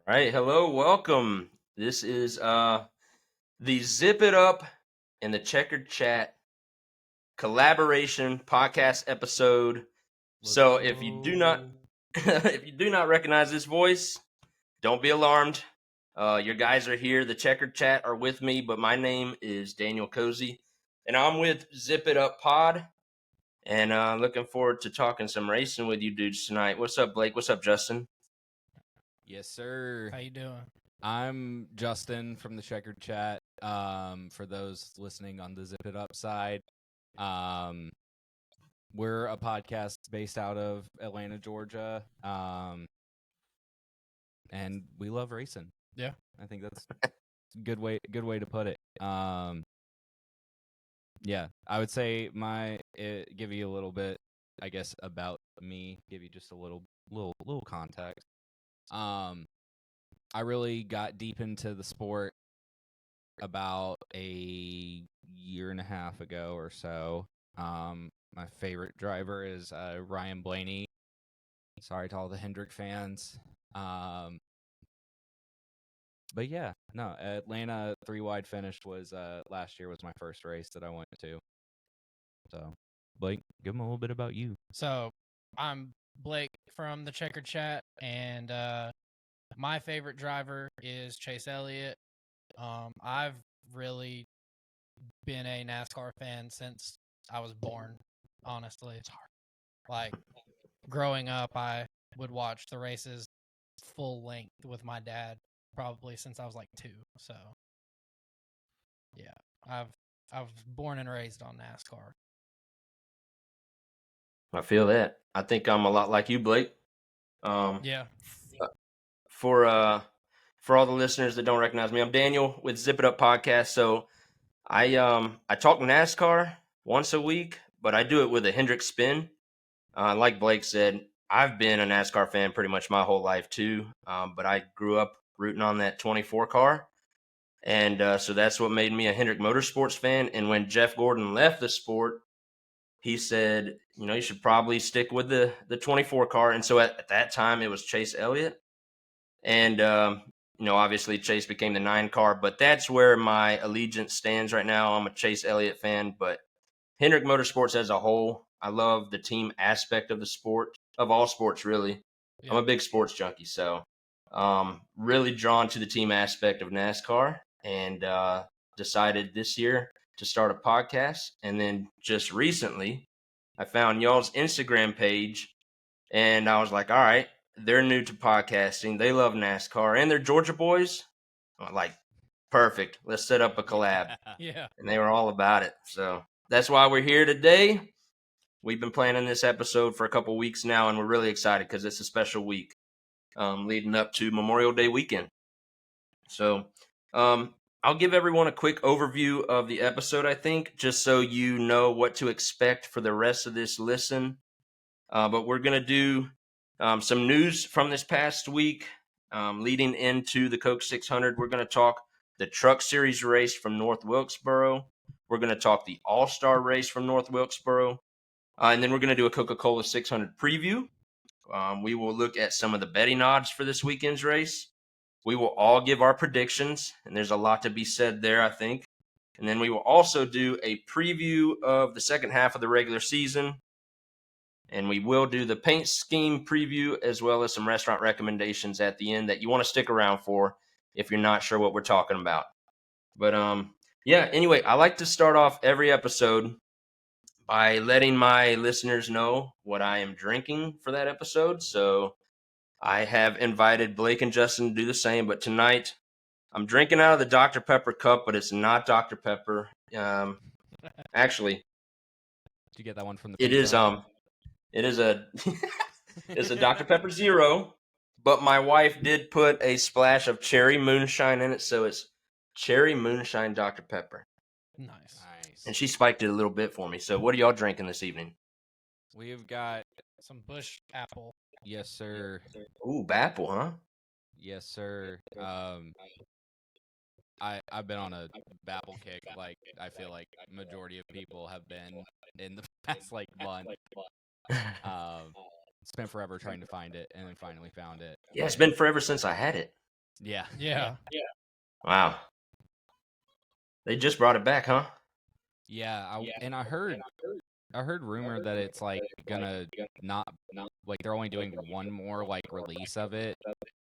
Right. Hello, welcome. This is the Zip It Up and the Checkered Chat collaboration podcast episode. Let's So if you do not go. if you do not recognize this voice, don't be alarmed. Your guys are here. The Checkered Chat are with me, but my name is Daniel Cozy, and I'm with Zip It Up Pod. And looking forward to talking some racing with you dudes tonight. What's up, Blake? What's up, Justin? Yes, sir. How you doing? I'm Justin from the Checkered Chat. For those listening on the Zip It Up side, we're a podcast based out of Atlanta, Georgia, and we love racing. Yeah. I think that's a good way to put it. Yeah, I would say give you a little bit, I guess, about me. Give you just a little context. I really got deep into the sport about a year and a half ago or so. My favorite driver is Ryan Blaney. Sorry to all the Hendrick fans. But yeah, no, Atlanta 3-wide finish was last year was my first race that I went to. So, Blake, give them a little bit about you. So, I'm Blake from the Checkered Chat, and my favorite driver is Chase Elliott. I've really been a NASCAR fan since I was born, honestly. It's hard. Like, growing up, I would watch the races full length with my dad, probably since I was like 2. So, yeah, I was born and raised on NASCAR. I feel that. I think I'm a lot like you, Blake. Yeah. For all the listeners that don't recognize me, I'm Daniel with Zip It Up Podcast. So I talk NASCAR once a week, but I do it with a Hendrick spin. Like Blake said, I've been a NASCAR fan pretty much my whole life too. But I grew up rooting on that 24 car. And so that's what made me a Hendrick Motorsports fan. And when Jeff Gordon left the sport, he said, you should probably stick with the 24 car. And so at that time, it was Chase Elliott. And, obviously Chase became the 9 car, but that's where my allegiance stands right now. I'm a Chase Elliott fan, but Hendrick Motorsports as a whole, I love the team aspect of the sport, of all sports, really. Yeah. I'm a big sports junkie, so really drawn to the team aspect of NASCAR, and decided this year to start a podcast. And then just recently, I found y'all's Instagram page, and I was like, all right, they're new to podcasting. They love NASCAR, and they're Georgia boys. I'm like, perfect. Let's set up a collab. Yeah. And they were all about it. So that's why we're here today. We've been planning this episode for a couple weeks now, and we're really excited because it's a special week leading up to Memorial Day weekend. So I'll give everyone a quick overview of the episode, I think, just so you know what to expect for the rest of this listen. But we're going to do some news from this past week leading into the Coke 600. We're going to talk the Truck Series race from North Wilkesboro. We're going to talk the All-Star race from North Wilkesboro. And then we're going to do a Coca-Cola 600 preview. We will look at some of the betting odds for this weekend's race. We will all give our predictions, and there's a lot to be said there, I think. And then we will also do a preview of the second half of the regular season. And we will do the paint scheme preview as well as some restaurant recommendations at the end that you want to stick around for if you're not sure what we're talking about. But yeah, anyway, I like to start off every episode by letting my listeners know what I am drinking for that episode. So I have invited Blake and Justin to do the same, but tonight I'm drinking out of the Dr. Pepper cup, but it's not Dr. Pepper. Actually, Did you get that one from the it is a it's a Dr. Pepper Zero, but my wife did put a splash of cherry moonshine in it, so it's cherry moonshine Dr. Pepper. Nice. And she spiked it a little bit for me. So what are y'all drinking this evening? We've got Some Bush Apple. yes, sir. Ooh, Bapple, huh? Yes, sir. I've been on a Babel kick. Like I feel like majority of people have been in the past month. It's been forever trying to find it, and then finally found it. Yeah, it's been forever since I had it. Yeah. Yeah. Wow. They just brought it back, huh? Yeah, I heard rumor that it's like gonna not like they're only doing one more like release of it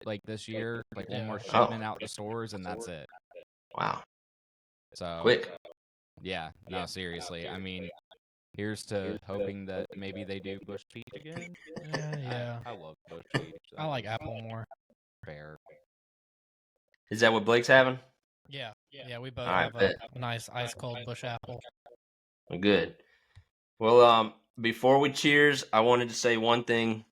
like this year, like one more Yeah. shipment out to stores and that's it. Wow. So Quick. yeah, no, seriously. I mean, here's to hoping that maybe they do Bush Peach again. Yeah. I love Bush Peach. I like apple more. Fair. Is that what Blake's having? Yeah. Yeah, we both All right, have bet. a nice ice cold bush apple. Good. Well, before we cheers, I wanted to say one thing.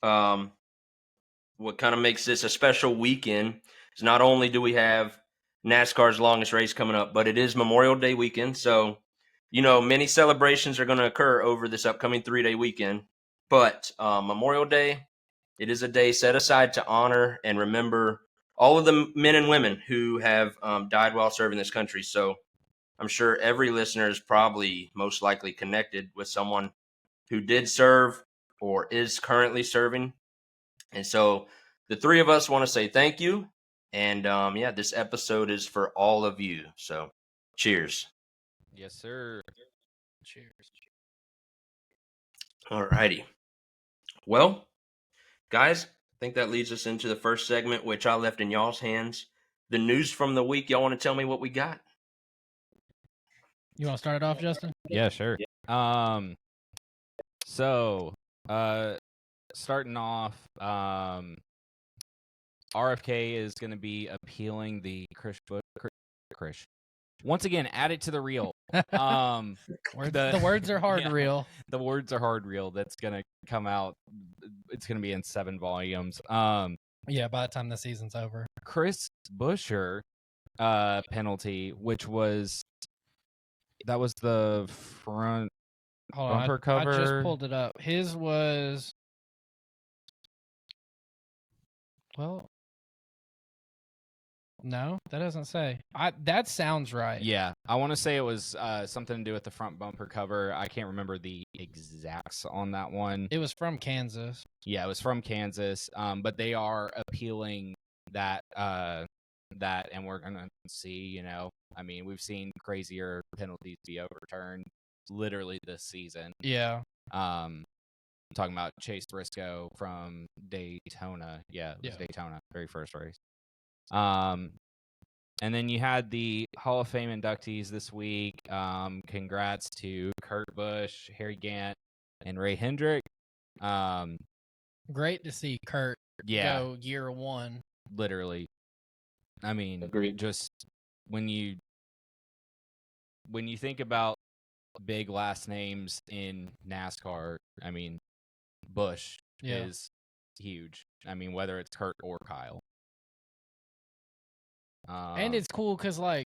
What kind of makes this a special weekend is not only do we have NASCAR's longest race coming up, but it is Memorial Day weekend. So, many celebrations are going to occur over this upcoming 3-day weekend. But Memorial Day, it is a day set aside to honor and remember all of the men and women who have died while serving this country. So I'm sure every listener is probably most likely connected with someone who did serve or is currently serving. And so the three of us want to say thank you. And this episode is for all of you. So cheers. Yes, sir. Cheers. All righty. Well, guys, I think that leads us into the first segment, which I left in y'all's hands. The news from the week. Y'all want to tell me what we got? You want to start it off, Justin? Yeah, sure. So, starting off, RFK is going to be appealing the Krish. Once again, add it to the reel. The words are hard yeah, reel. The words are hard reel. That's going to come out. It's going to be in 7 volumes. Yeah, by the time the season's over. Chris Buescher penalty, which was the front Hold bumper on, cover. I just pulled it up. His was no, that doesn't say. That sounds right. Yeah, I want to say it was something to do with the front bumper cover. I can't remember the exacts on that one. It was from Kansas. Yeah, it was from Kansas. But they are appealing that, and we're gonna see. I mean, we've seen crazier penalties be overturned literally this season. Yeah. Talking about Chase Briscoe from Daytona. Yeah, it was Daytona, very first race. And then you had the Hall of Fame inductees this week. Congrats to Kurt Busch, Harry Gant, and Ray Hendrick. Great to see Kurt go year one. Literally. I mean, Agreed. Just when you think about big last names in NASCAR, I mean, Busch is huge. I mean, whether it's Kurt or Kyle. And it's cool because, like,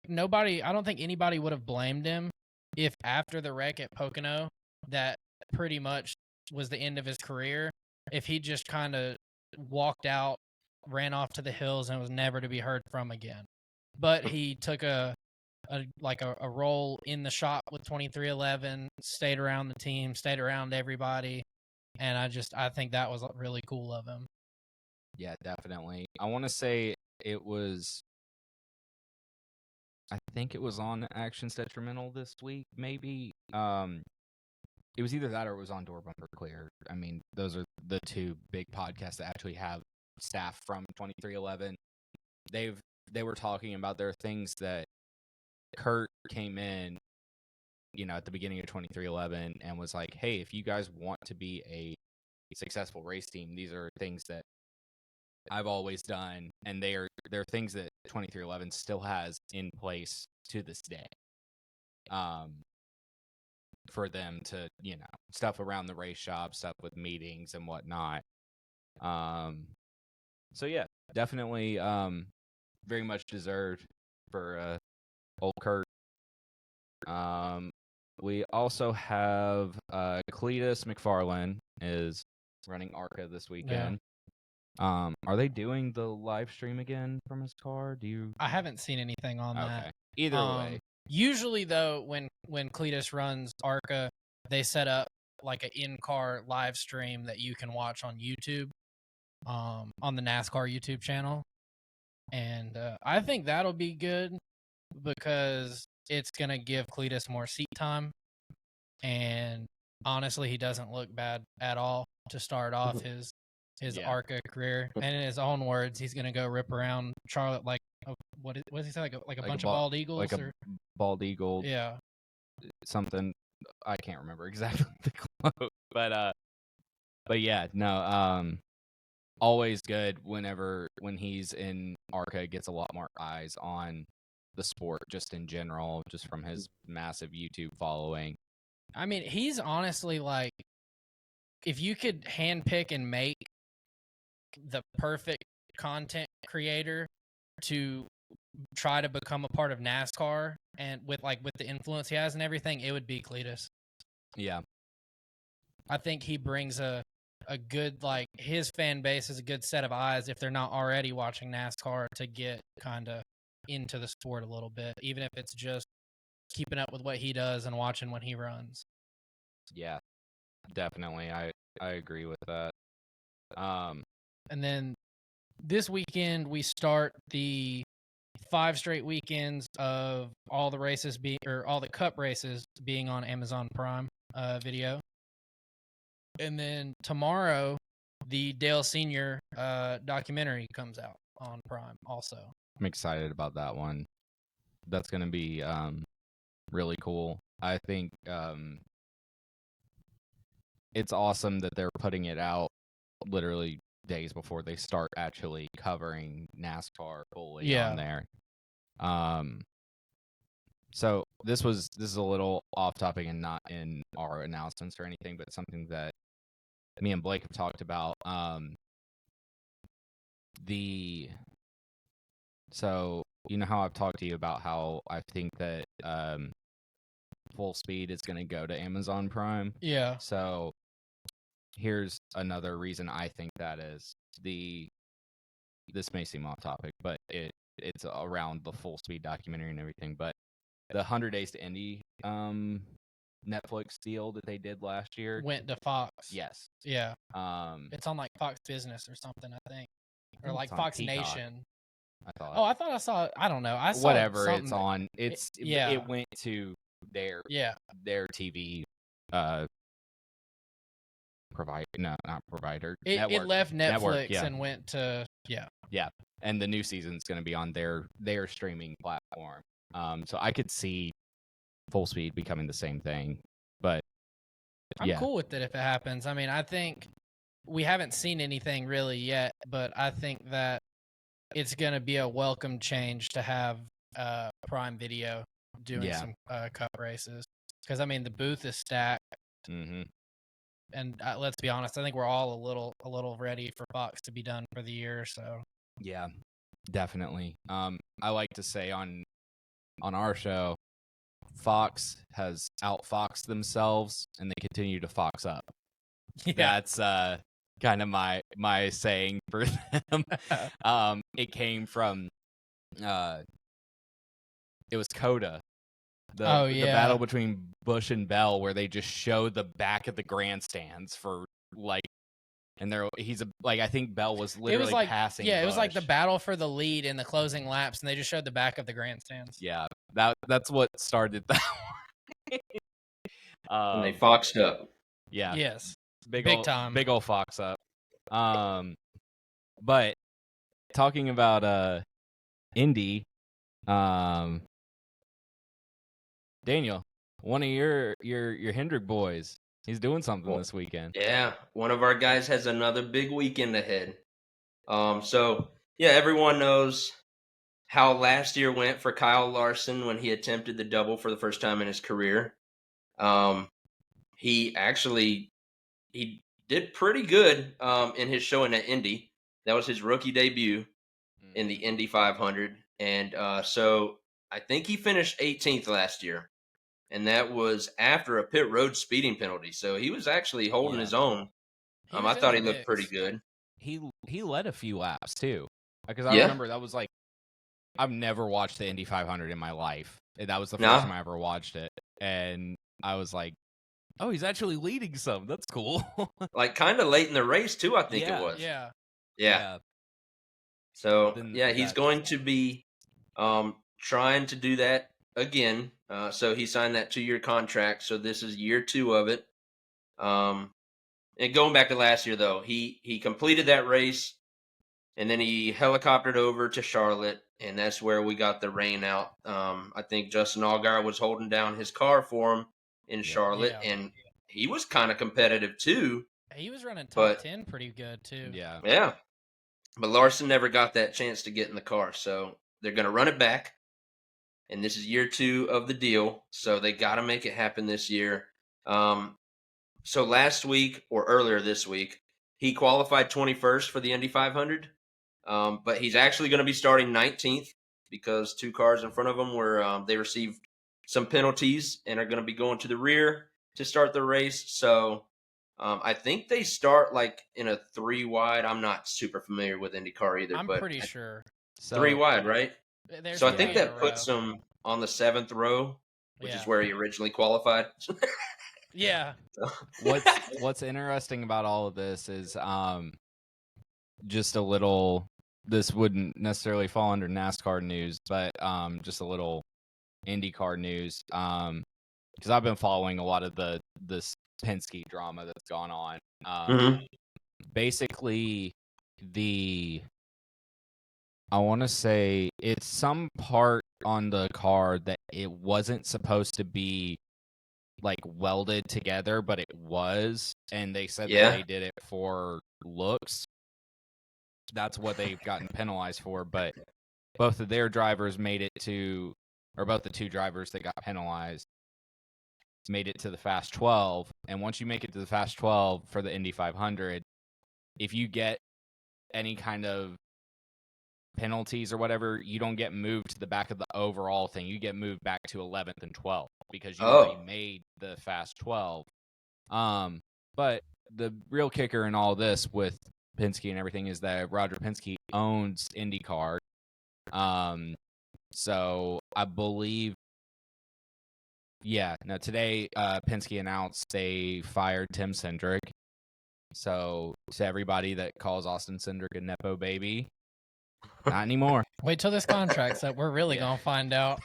I don't think anybody would have blamed him if after the wreck at Pocono, that pretty much was the end of his career, if he just kind of walked out, ran off to the hills, and was never to be heard from again. But he took a role in the shop with 2311, stayed around the team, stayed around everybody, and I think that was really cool of him. Yeah, definitely. I want to say I think it was on Actions Detrimental this week, maybe. It was either that or it was on Door Bumper Clear. I mean, those are the two big podcasts that actually have staff from 2311. They were talking about there are things that Kurt came in, at the beginning of 2311 and was like, hey, if you guys want to be a successful race team, these are things that I've always done, and they're things that 2311 still has in place to this day. For them to, stuff around the race shop, stuff with meetings and whatnot. So yeah, definitely very much deserved for old Kurt. We also have Cletus McFarlane is running ARCA this weekend. Yeah. Are they doing the live stream again from his car? I haven't seen anything on that. Either way. Usually, though, when Cletus runs ARCA, they set up like an in-car live stream that you can watch on YouTube. on the NASCAR YouTube channel, and I think that'll be good because it's gonna give Cletus more seat time, and honestly, he doesn't look bad at all to start off his Yeah. ARCA career. And in his own words, he's gonna go rip around Charlotte like what does he say, like a bunch of bald eagles, like or a bald eagle, yeah. something. I can't remember exactly the quote, but yeah, no, always good when he's in ARCA. Gets a lot more eyes on the sport just in general, just from his massive YouTube following. I mean, he's honestly like, if you could handpick and make the perfect content creator to try to become a part of NASCAR, and with the influence he has and everything, it would be Cletus. Yeah. I think he brings a good, like, his fan base is a good set of eyes if they're not already watching NASCAR to get kind of into the sport a little bit, even if it's just keeping up with what he does and watching when he runs. Yeah, definitely. I agree with that. And then this weekend we start the 5 straight weekends of all the races all the Cup races being on Amazon Prime Video. And then tomorrow the Dale Senior documentary comes out on Prime also. I'm excited about that one. That's going to be really cool. I think it's awesome that they're putting it out literally days before they start actually covering NASCAR fully on there. So this is a little off topic and not in our announcements or anything, but something that me and Blake have talked about. So you know how I've talked to you about how I think that Full Speed is going to go to Amazon Prime. Yeah. So here's another reason I think that is. This may seem off topic, but it's around the Full Speed documentary and everything. But the 100 Days to Indy Netflix deal that they did last year went to Fox. Yes. Yeah. It's on like Fox Business or something, I think, or like Fox Peacock, Nation. I thought. Oh, I thought I saw it. I don't know. I saw whatever it's on. It went to their TV not provider. It left Netflix yeah. and went to Yeah, and the new season's going to be on their streaming platform. So I could see Full Speed becoming the same thing, but I'm cool with it if it happens. I mean, I think we haven't seen anything really yet, but I think that it's going to be a welcome change to have Prime Video doing some Cup races, because I mean the booth is stacked. Mm-hmm. And let's be honest, I think we're all a little ready for Fox to be done for the year. So yeah, definitely. I like to say on our show, Fox has outfoxed themselves, and they continue to fox up. Yeah. That's kind of my saying for them. It came from it was Coda. The battle between Busch and Bell, where they just showed the back of the grandstands for like, and I think Bell was literally passing. Yeah, Busch. It was like the battle for the lead in the closing laps, and they just showed the back of the grandstands. Yeah, that's what started that. And they foxed up. Yeah. Yes. Big time. Big old fox up. But talking about Indy, Daniel, one of your Hendrick boys, he's doing something this weekend. Yeah, one of our guys has another big weekend ahead. So yeah, everyone knows how last year went for Kyle Larson when he attempted the double for the first time in his career. He did pretty good in his showing at Indy. That was his rookie debut in the Indy 500, and so I think he finished 18th last year, and that was after a pit road speeding penalty. So he was actually holding his own. I thought he looked pretty good. He led a few laps too, because I remember that was like, I've never watched the Indy 500 in my life. That was the first time I ever watched it, and I was like, oh, he's actually leading some. That's cool. Like kind of late in the race too, I think it was. Yeah. Yeah. So Then yeah, he's that's going to be trying to do that again. So he signed that 2-year contract. So this is year 2 of it. And going back to last year though, he completed that race and then he helicoptered over to Charlotte, and that's where we got the rain out. I think Justin Allgaier was holding down his car for him in Charlotte, Yeah. and he was kind of competitive too. He was running top But 10 pretty good too. yeah. yeah, but Larson never got that chance to get in the car, so they're going to run it back. And this is year 2 of the deal, so they got to make it happen this year. So last week or earlier this week, he qualified 21st for the Indy 500, but he's actually going to be starting 19th because 2 cars in front of him were they received some penalties and are going to be going to the rear to start the race. So I think they start like in a 3 wide. I'm not super familiar with IndyCar either, I'm but pretty sure. 3 So wide, right? There's So I 3 think in a that puts row. him on the 7th row, which Yeah. is where he originally qualified. Yeah. what's interesting about all of this is just a little. This wouldn't necessarily fall under NASCAR news, but just a little IndyCar news. Because I've been following a lot of this Penske drama that's gone on. Mhm. Basically, I want to say it's some part on the car that it wasn't supposed to be like welded together, but it was, and they said that they did it for looks. That's what they've gotten penalized for, but both of their drivers made it to, or both the 2 drivers that got penalized made it to the Fast 12, and once you make it to the Fast 12 for the Indy 500, if you get any kind of penalties or whatever, you don't get moved to the back of the overall thing. You get moved back to 11th and 12th because you already made the Fast 12. But the real kicker in all this with Penske and everything is that Roger Penske owns IndyCar. So I believe, today Penske announced they fired Tim Cindric. So to everybody that calls Austin Cindric a Nepo baby, not anymore. Wait till this contract's up. We're really gonna find out.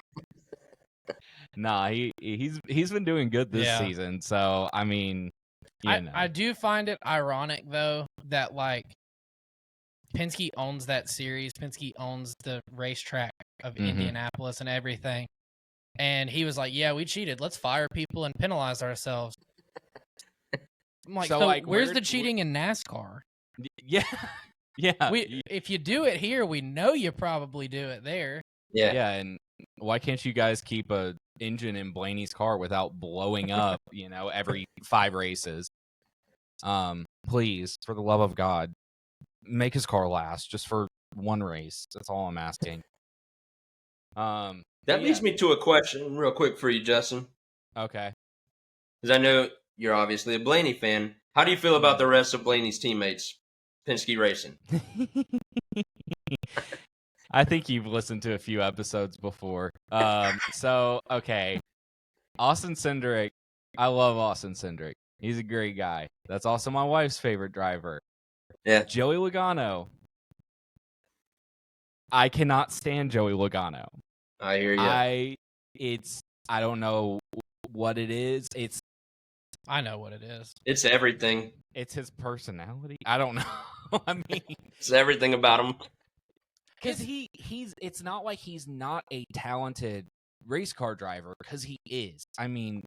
Nah, he's been doing good this season. So I mean, I do find it ironic though that like Penske owns that series. Penske owns the racetrack of Indianapolis and everything. And he was like, "Yeah, we cheated. Let's fire people and penalize ourselves." I'm like, so where's the cheating in NASCAR? Yeah. Yeah. If you do it here, we know you probably do it there. Yeah, and why can't you guys keep a engine in Blaney's car without blowing up, every 5 races? Please, for the love of God, make his car last just for 1 race. That's all I'm asking. That leads me to a question real quick for you, Justin. Okay. Because I know you're obviously a Blaney fan. How do you feel about the rest of Blaney's teammates, Penske Racing? I think you've listened to a few episodes before. Okay. Austin Cindric. I love Austin Cindric. He's a great guy. That's also my wife's favorite driver. Yeah. Joey Logano. I cannot stand Joey Logano. I hear you. I don't know what it is. I know what it is. It's everything. It's his personality. I don't know. I mean, it's everything about him. Because it's not like he's not a talented race car driver, because he is. I mean,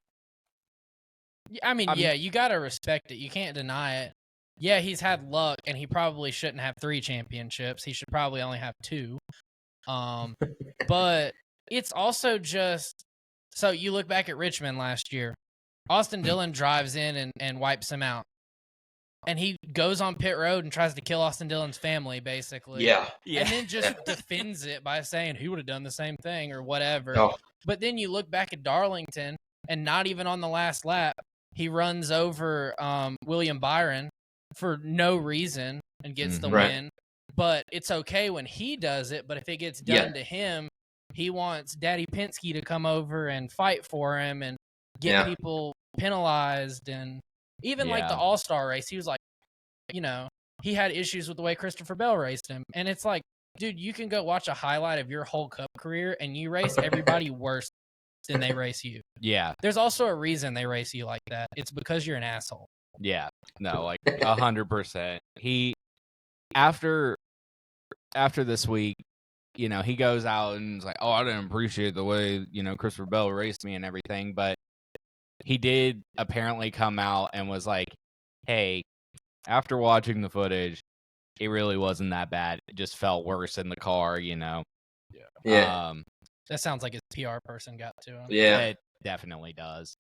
you got to respect it. You can't deny it. Yeah, he's had luck, and he probably shouldn't have 3 championships. He should probably only have 2. But it's also just, so you look back at Richmond last year. Austin Dillon drives in and wipes him out. And he goes on pit road and tries to kill Austin Dillon's family, basically. Yeah. And then just defends it by saying he would have done the same thing or whatever. Oh. But then you look back at Darlington, and not even on the last lap, he runs over William Byron for no reason and gets the win. But it's okay when he does it. But if it gets done to him, he wants Daddy Penske to come over and fight for him and get people penalized. And even like the All-Star race, he was like, he had issues with the way Christopher Bell raced him. And it's like, dude, you can go watch a highlight of your whole Cup career and you race everybody worse than they race you. Yeah. There's also a reason they race you like that. It's because you're an asshole. Yeah. No, like 100%. He after this week, you know, he goes out and is like, "Oh, I didn't appreciate the way, you know, Christopher Bell raced me and everything," but he did apparently come out and was like, "Hey, after watching the footage, it really wasn't that bad. It just felt worse in the car, you know." Yeah. That sounds like his PR person got to him. Yeah. It definitely does.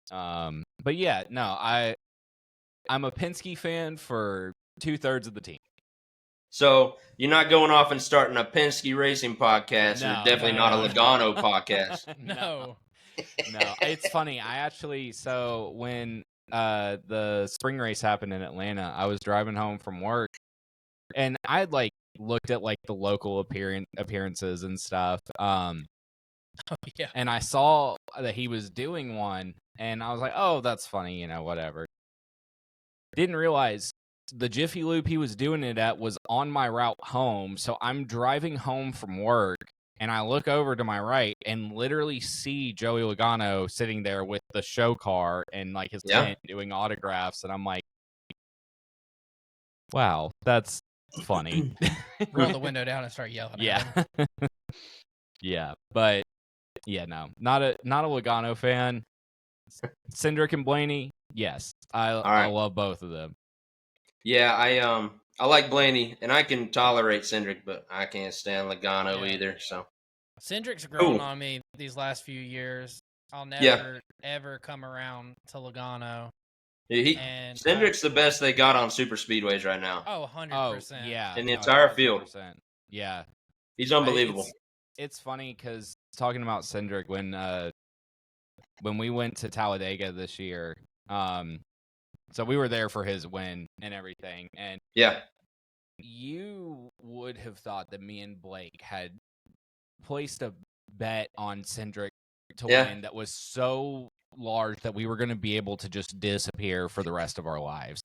But yeah, no, I'm a Penske fan for 2/3 of the team. So you're not going off and starting a Penske racing podcast. No, You're definitely not a Logano podcast. No. No, it's funny. I actually, so when the spring race happened in Atlanta, I was driving home from work, and I had like looked at like the local appearances and stuff. Oh, yeah. And I saw that he was doing one, and I was like, "Oh, that's funny, you know, whatever." Didn't realize the Jiffy Loop he was doing it at was on my route home. So I'm driving home from work, and I look over to my right and literally see Joey Logano sitting there with the show car and like his tent doing autographs, and I'm like, "Wow, that's funny." Roll the window down and start yelling. Yeah. At him. Yeah, but yeah, no, not a Logano fan. Cindric and Blaney, yes, I love both of them. Yeah, I like Blaney, and I can tolerate Cindric, but I can't stand Logano either. So Cindric's grown on me these last few years. I'll never ever come around to Logano. Cindric's the best they got on super speedways right now. Oh, 100%. Yeah, in the entire field. Yeah, he's unbelievable. It's funny because talking about Cindric, when we went to Talladega this year, so we were there for his win and everything, and you would have thought that me and Blake had placed a bet on Cindric to win that was so large that we were going to be able to just disappear for the rest of our lives.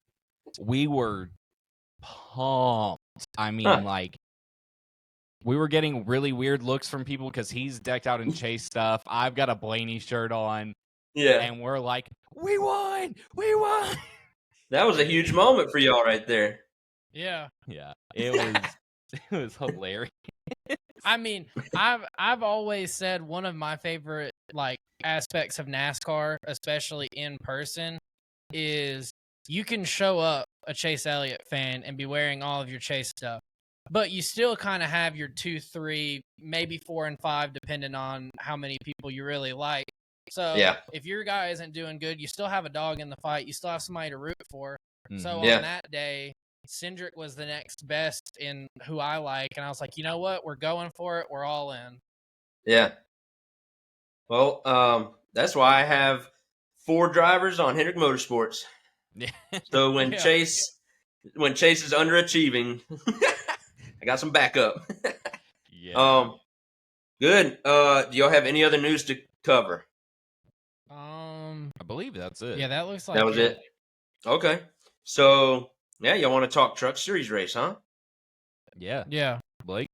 We were pumped. I mean, like, we were getting really weird looks from people because he's decked out in Chase stuff. I've got a Blaney shirt on. Yeah. And we're like, we won! We won! That was a huge moment for y'all right there. Yeah. Yeah. It was hilarious. I mean, I've always said one of my favorite like aspects of NASCAR, especially in person, is you can show up a Chase Elliott fan and be wearing all of your Chase stuff, but you still kind of have your 2, 3, maybe 4 and 5, depending on how many people you really like. So if your guy isn't doing good, you still have a dog in the fight. You still have somebody to root for. Mm-hmm. So on that day, Cindric was the next best in who I like, and I was like, you know what? We're going for it. We're all in. Yeah. Well, that's why I have 4 drivers on Hendrick Motorsports. Yeah. So when Chase is underachieving, I got some backup. Yeah. Good. Do y'all have any other news to cover? I believe that's it. Yeah, that looks like that was it. Okay. So y'all want to talk Truck Series race, huh? Yeah. Yeah. Blake.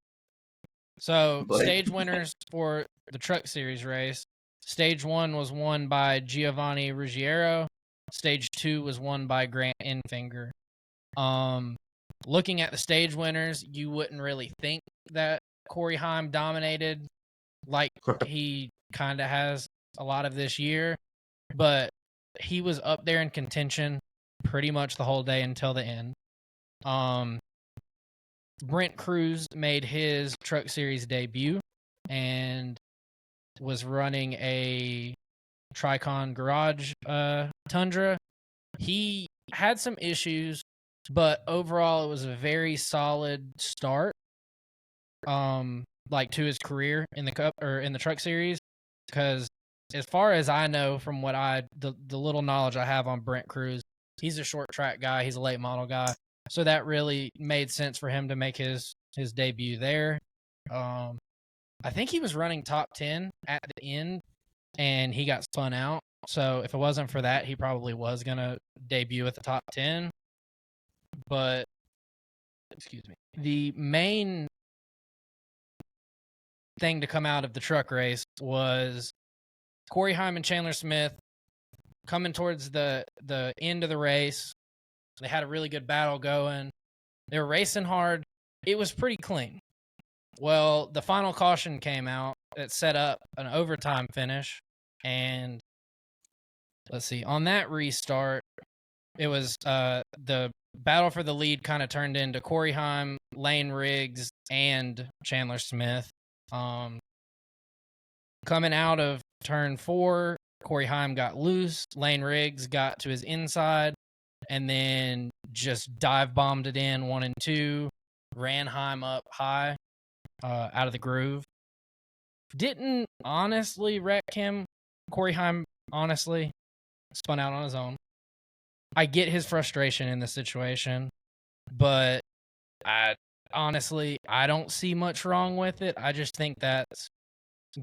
So stage winners for the Truck Series race. Stage 1 was won by Giovanni Ruggiero. Stage 2 was won by Grant Enfinger. Looking at the stage winners, you wouldn't really think that Corey Heim dominated like he kind of has a lot of this year, but he was up there in contention pretty much the whole day until the end. Brent Cruz made his Truck Series debut and was running a Tricon Garage Tundra. He had some issues, but overall it was a very solid start like to his career in the Cup or in the Truck Series, because as far as I know from what the little knowledge I have on Brent Cruz, he's a short track guy, he's a late model guy, so that really made sense for him to make his debut there. I think he was running top 10 at the end and he got spun out, so if it wasn't for that, he probably was gonna debut at the top 10. But excuse me. The main thing to come out of the truck race was Corey Heim and Chandler Smith coming towards the end of the race. They had a really good battle going. They were racing hard. It was pretty clean. Well, the final caution came out that set up an overtime finish. And let's see, on that restart, it was the battle for the lead kind of turned into Corey Heim, Lane Riggs, and Chandler Smith. Coming out of turn 4, Corey Heim got loose. Lane Riggs got to his inside and then just dive bombed it in 1 and 2. Ran Heim up high out of the groove. Didn't honestly wreck him. Corey Heim honestly spun out on his own. I get his frustration in the situation, but I don't see much wrong with it. I just think that's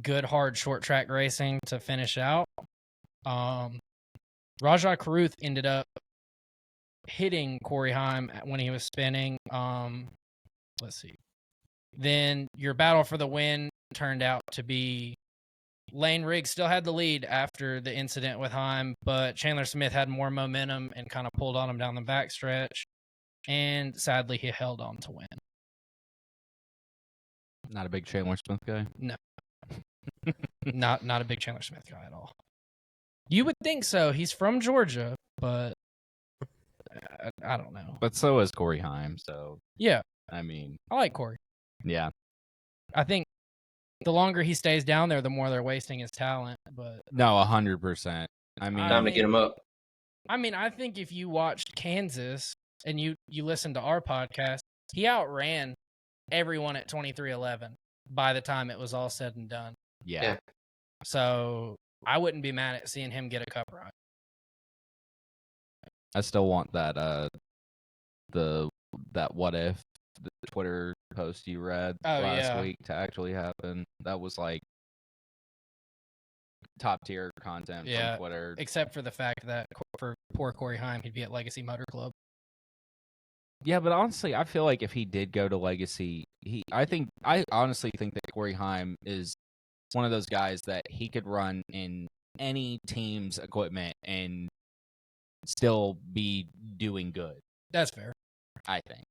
good, hard, short track racing to finish out. Rajah Caruth ended up hitting Corey Heim when he was spinning. Let's see. Then your battle for the win turned out to be Lane Riggs still had the lead after the incident with Heim, but Chandler Smith had more momentum and kind of pulled on him down the backstretch. And sadly, he held on to win. Not a big Chandler Smith guy? No. not a big Chandler Smith guy at all. You would think so. He's from Georgia, but I don't know. But so is Corey Heim, so... Yeah. I mean... I like Corey. Yeah. I think the longer he stays down there, the more they're wasting his talent. But no, 100%. I mean, Time to get him up. I mean, I think if you watched Kansas and you listened to our podcast, he outran everyone at 23:11 by the time it was all said and done. Yeah. So I wouldn't be mad at seeing him get a cup ride. I still want that that what if the Twitter post you read last week to actually happen. That was like top tier content from Twitter. Except for the fact that for poor Corey Heim, he'd be at Legacy Motor Club. Yeah, but honestly, I feel like if he did go to Legacy, I honestly think that Corey Heim is one of those guys that he could run in any team's equipment and still be doing good. That's fair. I think.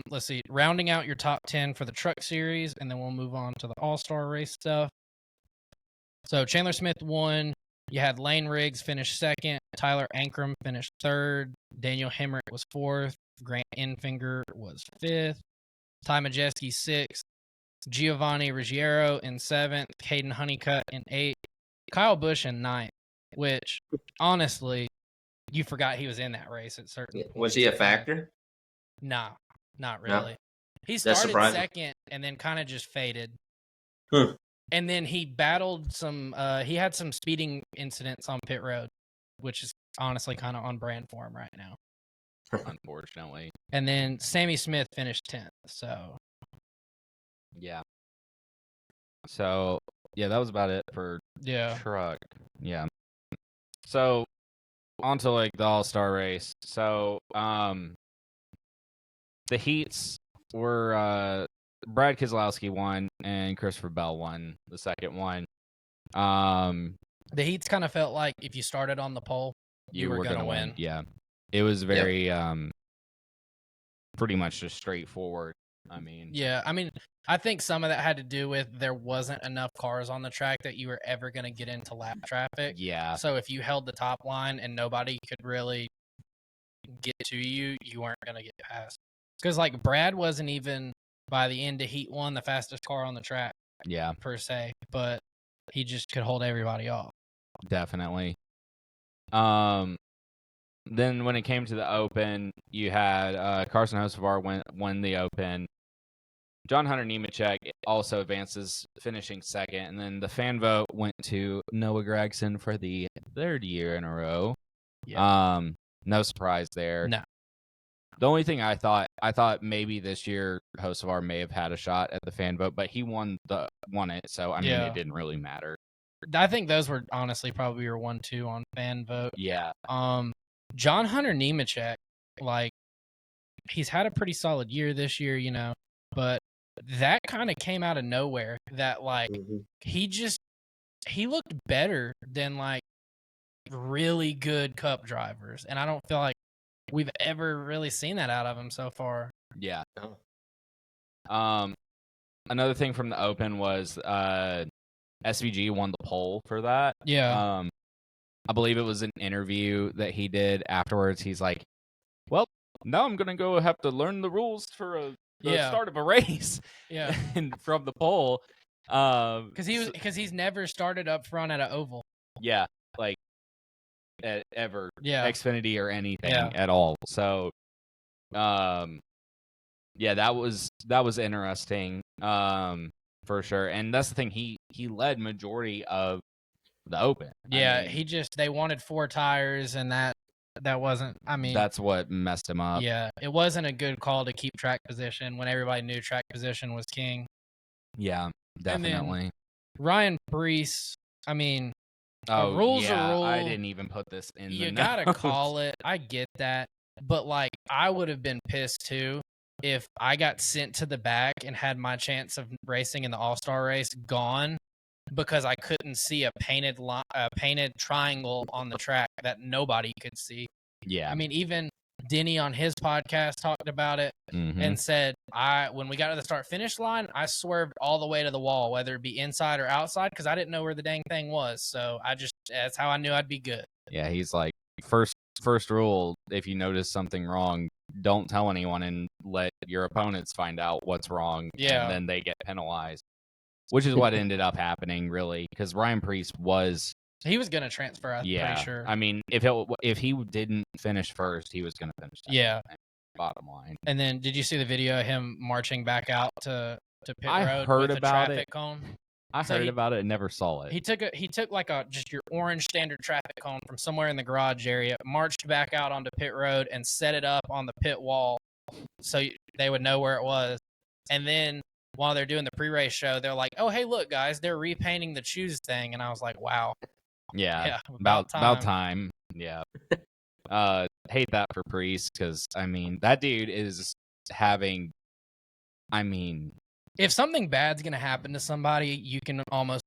Let's see. Rounding out your top 10 for the truck series, and then we'll move on to the all-star race stuff. So Chandler Smith won. You had Lane Riggs finish second. Tyler Ankrum finished third. Daniel Hemrick was fourth. Grant Enfinger was fifth. Ty Majeski sixth. Giovanni Ruggiero in seventh. Caden Honeycutt in eighth. Kyle Busch in ninth, which, honestly, you forgot he was in that race at certain points. Was he a factor? Nah, not really. No. He started second and then kind of just faded. And then he battled some, he had some speeding incidents on pit road, which is honestly kind of on brand for him right now. Unfortunately. And then Sammy Smith finished 10th, so. Yeah. So, yeah, that was about it for truck. Yeah. So, on to, like, the all-star race. So, the heats were, Brad Keselowski won and Christopher Bell won the second one. The heats kind of felt like if you started on the pole, you were going to win. Yeah. It was very, pretty much just straightforward. I think some of that had to do with there wasn't enough cars on the track that you were ever going to get into lap traffic. Yeah. So if you held the top line and nobody could really get to you, you weren't going to get past. Because, like, Brad wasn't even, by the end of Heat 1, the fastest car on the track. Yeah. Per se. But he just could hold everybody off. Definitely. Then when it came to the Open, you had Carson Hocevar win the Open. John Hunter Nemechek also advances, finishing second. And then the fan vote went to Noah Gragson for the third year in a row. Yeah. No surprise there. No. The only thing I thought maybe this year Hocevar may have had a shot at the fan vote, but he won it, so I mean it didn't really matter. I think those were honestly probably your 1-2 on fan vote. Yeah. John Hunter Nemechek, like, he's had a pretty solid year this year, but that kind of came out of nowhere. That like he looked better than like really good Cup drivers, and I don't feel like we've ever really seen that out of him so far. Yeah. Oh. Another thing from the Open was SVG won the pole for that. Yeah. I believe it was an interview that he did afterwards. He's like, well, now I'm going to have to learn the rules for the start of a race. Yeah. And from the pole. Because he's never started up front at an oval. Yeah. Like, ever. Yeah. Xfinity or anything at all. So, yeah, that was interesting. For sure. And that's the thing. He led majority of the Open. Yeah, they wanted 4 tires, and that wasn't. I mean, that's what messed him up. Yeah, it wasn't a good call to keep track position when everybody knew track position was king. Yeah, definitely. And then Ryan Preece, I mean, a rule's a rule. I didn't even put this in. You gotta call it. I get that, but like, I would have been pissed too if I got sent to the back and had my chance of racing in the All-Star race gone because I couldn't see a painted triangle on the track that nobody could see. Yeah. I mean, even Denny on his podcast talked about it and said, when we got to the start-finish line, I swerved all the way to the wall, whether it be inside or outside, because I didn't know where the dang thing was. So that's how I knew I'd be good. Yeah, he's like, first rule, if you notice something wrong, don't tell anyone and let your opponents find out what's wrong. Yeah. And then they get penalized, which is what ended up happening, really, because Ryan Preece he was going to transfer, I'm pretty sure. I mean, if he didn't finish first, he was going to finish second. Yeah. Bottom line. And then, did you see the video of him marching back out to pit road heard with about a traffic it. cone? I heard about it and never saw it. He took like just your orange standard traffic cone from somewhere in the garage area, marched back out onto pit road, and set it up on the pit wall so they would know where it was. And then while they're doing the pre-race show, they're like, "Oh, hey, look, guys, they're repainting the choose thing," and I was like, "Wow." Yeah, about time. Yeah. Hate that for Priest because I mean that dude is having. I mean, if something bad's gonna happen to somebody, you can almost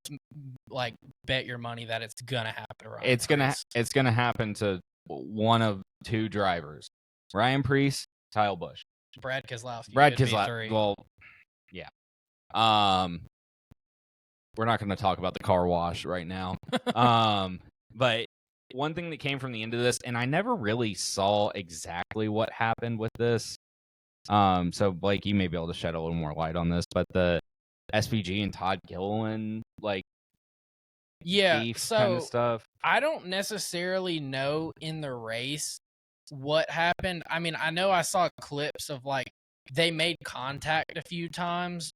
like bet your money that it's gonna happen to Ryan. It's gonna happen to one of 2 drivers: Ryan Priest, Kyle Busch, Brad Keselowski. Brad Keselowski. Well, yeah. We're not going to talk about the car wash right now. But one thing that came from the end of this, and I never really saw exactly what happened with this. So Blake, you may be able to shed a little more light on this, but the SVG and Todd Gilliland, like, beef so kind of stuff. I don't necessarily know in the race what happened. I mean, I know I saw clips of like they made contact a few times.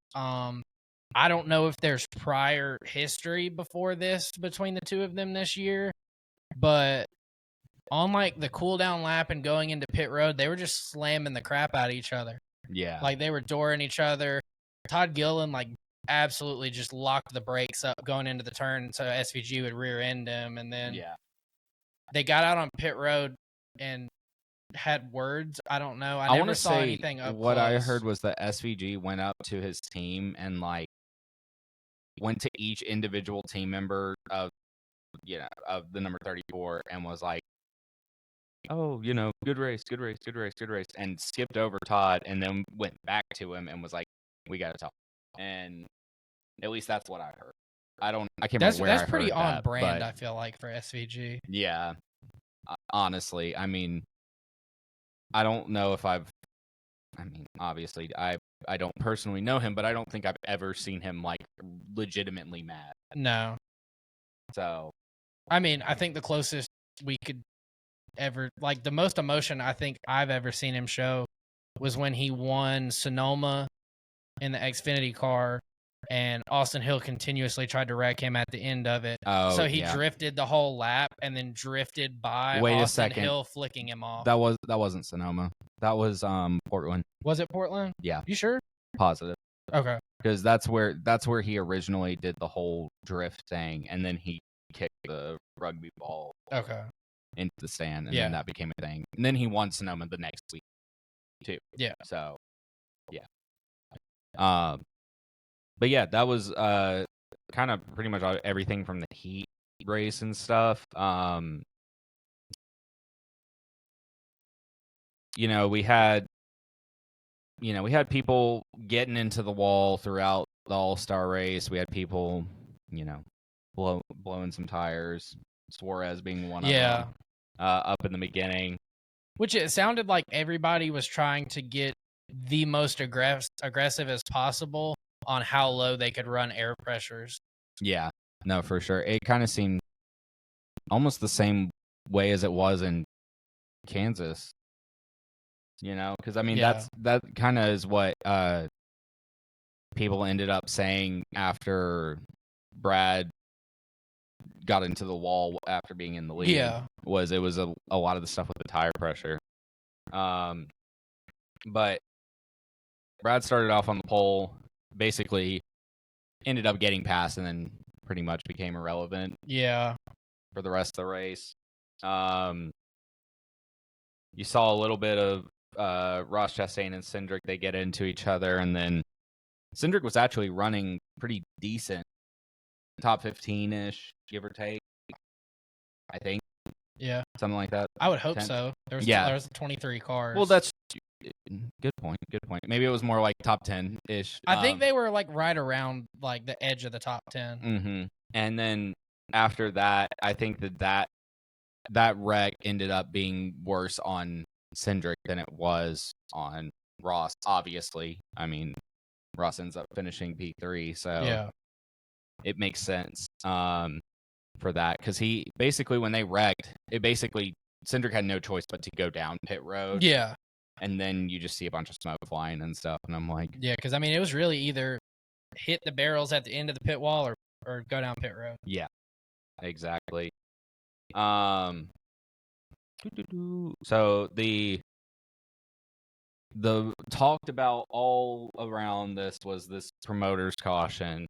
I don't know if there's prior history before this between the two of them this year, but on like the cool down lap and going into pit road, they were just slamming the crap out of each other. Yeah. Like they were dooring each other. Todd Gilliland like absolutely just locked the brakes up going into the turn so SVG would rear end him. And then they got out on pit road and had words. I don't know. I never saw anything up what close. I heard was that SVG went up to his team and like went to each individual team member of the number 34 and was like, "Oh, good race," and skipped over Todd and then went back to him and was like, "We got to talk." And at least that's what I heard. I can't remember where I heard that. That's pretty on brand, but, I feel like, for SVG. Yeah. Honestly, I mean, I don't know if obviously I don't personally know him, but I don't think I've ever seen him like legitimately mad. No. So, I mean, I think the closest we could ever, like the most emotion I think I've ever seen him show was when he won Sonoma in the Xfinity car and Austin Hill continuously tried to wreck him at the end of it. Oh, so he drifted the whole lap and then drifted by Austin Hill flicking him off. That wasn't Sonoma. That was Portland. Was it Portland? Yeah. You sure? Positive. Okay. Because that's where he originally did the whole drift thing, and then he kicked the rugby ball into the stand, and then that became a thing. And then he won Sonoma the next week. too. Yeah. So, yeah. But yeah, that was kind of pretty much everything from the heat race and stuff. We had people getting into the wall throughout the All-Star race. We had people, blowing some tires. Suarez being one of them. Up in the beginning. Which it sounded like everybody was trying to get the most aggressive as possible on how low they could run air pressures. Yeah, no, for sure. It kind of seemed almost the same way as it was in Kansas. Because I mean that kind of is what people ended up saying after Brad got into the wall after being in the lead. Yeah, it was a lot of the stuff with the tire pressure. But Brad started off on the pole, basically ended up getting past, and then pretty much became irrelevant. Yeah. For the rest of the race. You saw a little bit of Ross Chastain and Cindric. They get into each other, and then Cindric was actually running pretty decent, top 15-ish, give or take. I think. Yeah. Something like that. I would hope 10. so. There was 23 cars. Well, that's good point. Good point. Maybe it was more like top 10-ish. I think they were like right around like the edge of the top 10. Mm-hmm. And then after that, I think that wreck ended up being worse on Cindric than it was on Ross, obviously. I mean, Ross ends up finishing P3, so it makes sense for that. Because he basically, when they wrecked, Cindric had no choice but to go down pit road. Yeah. And then you just see a bunch of smoke flying and stuff. And I'm like... Yeah, because I mean, it was really either hit the barrels at the end of the pit wall or go down pit road. Yeah, exactly. So the talked about all around this was this promoter's caution.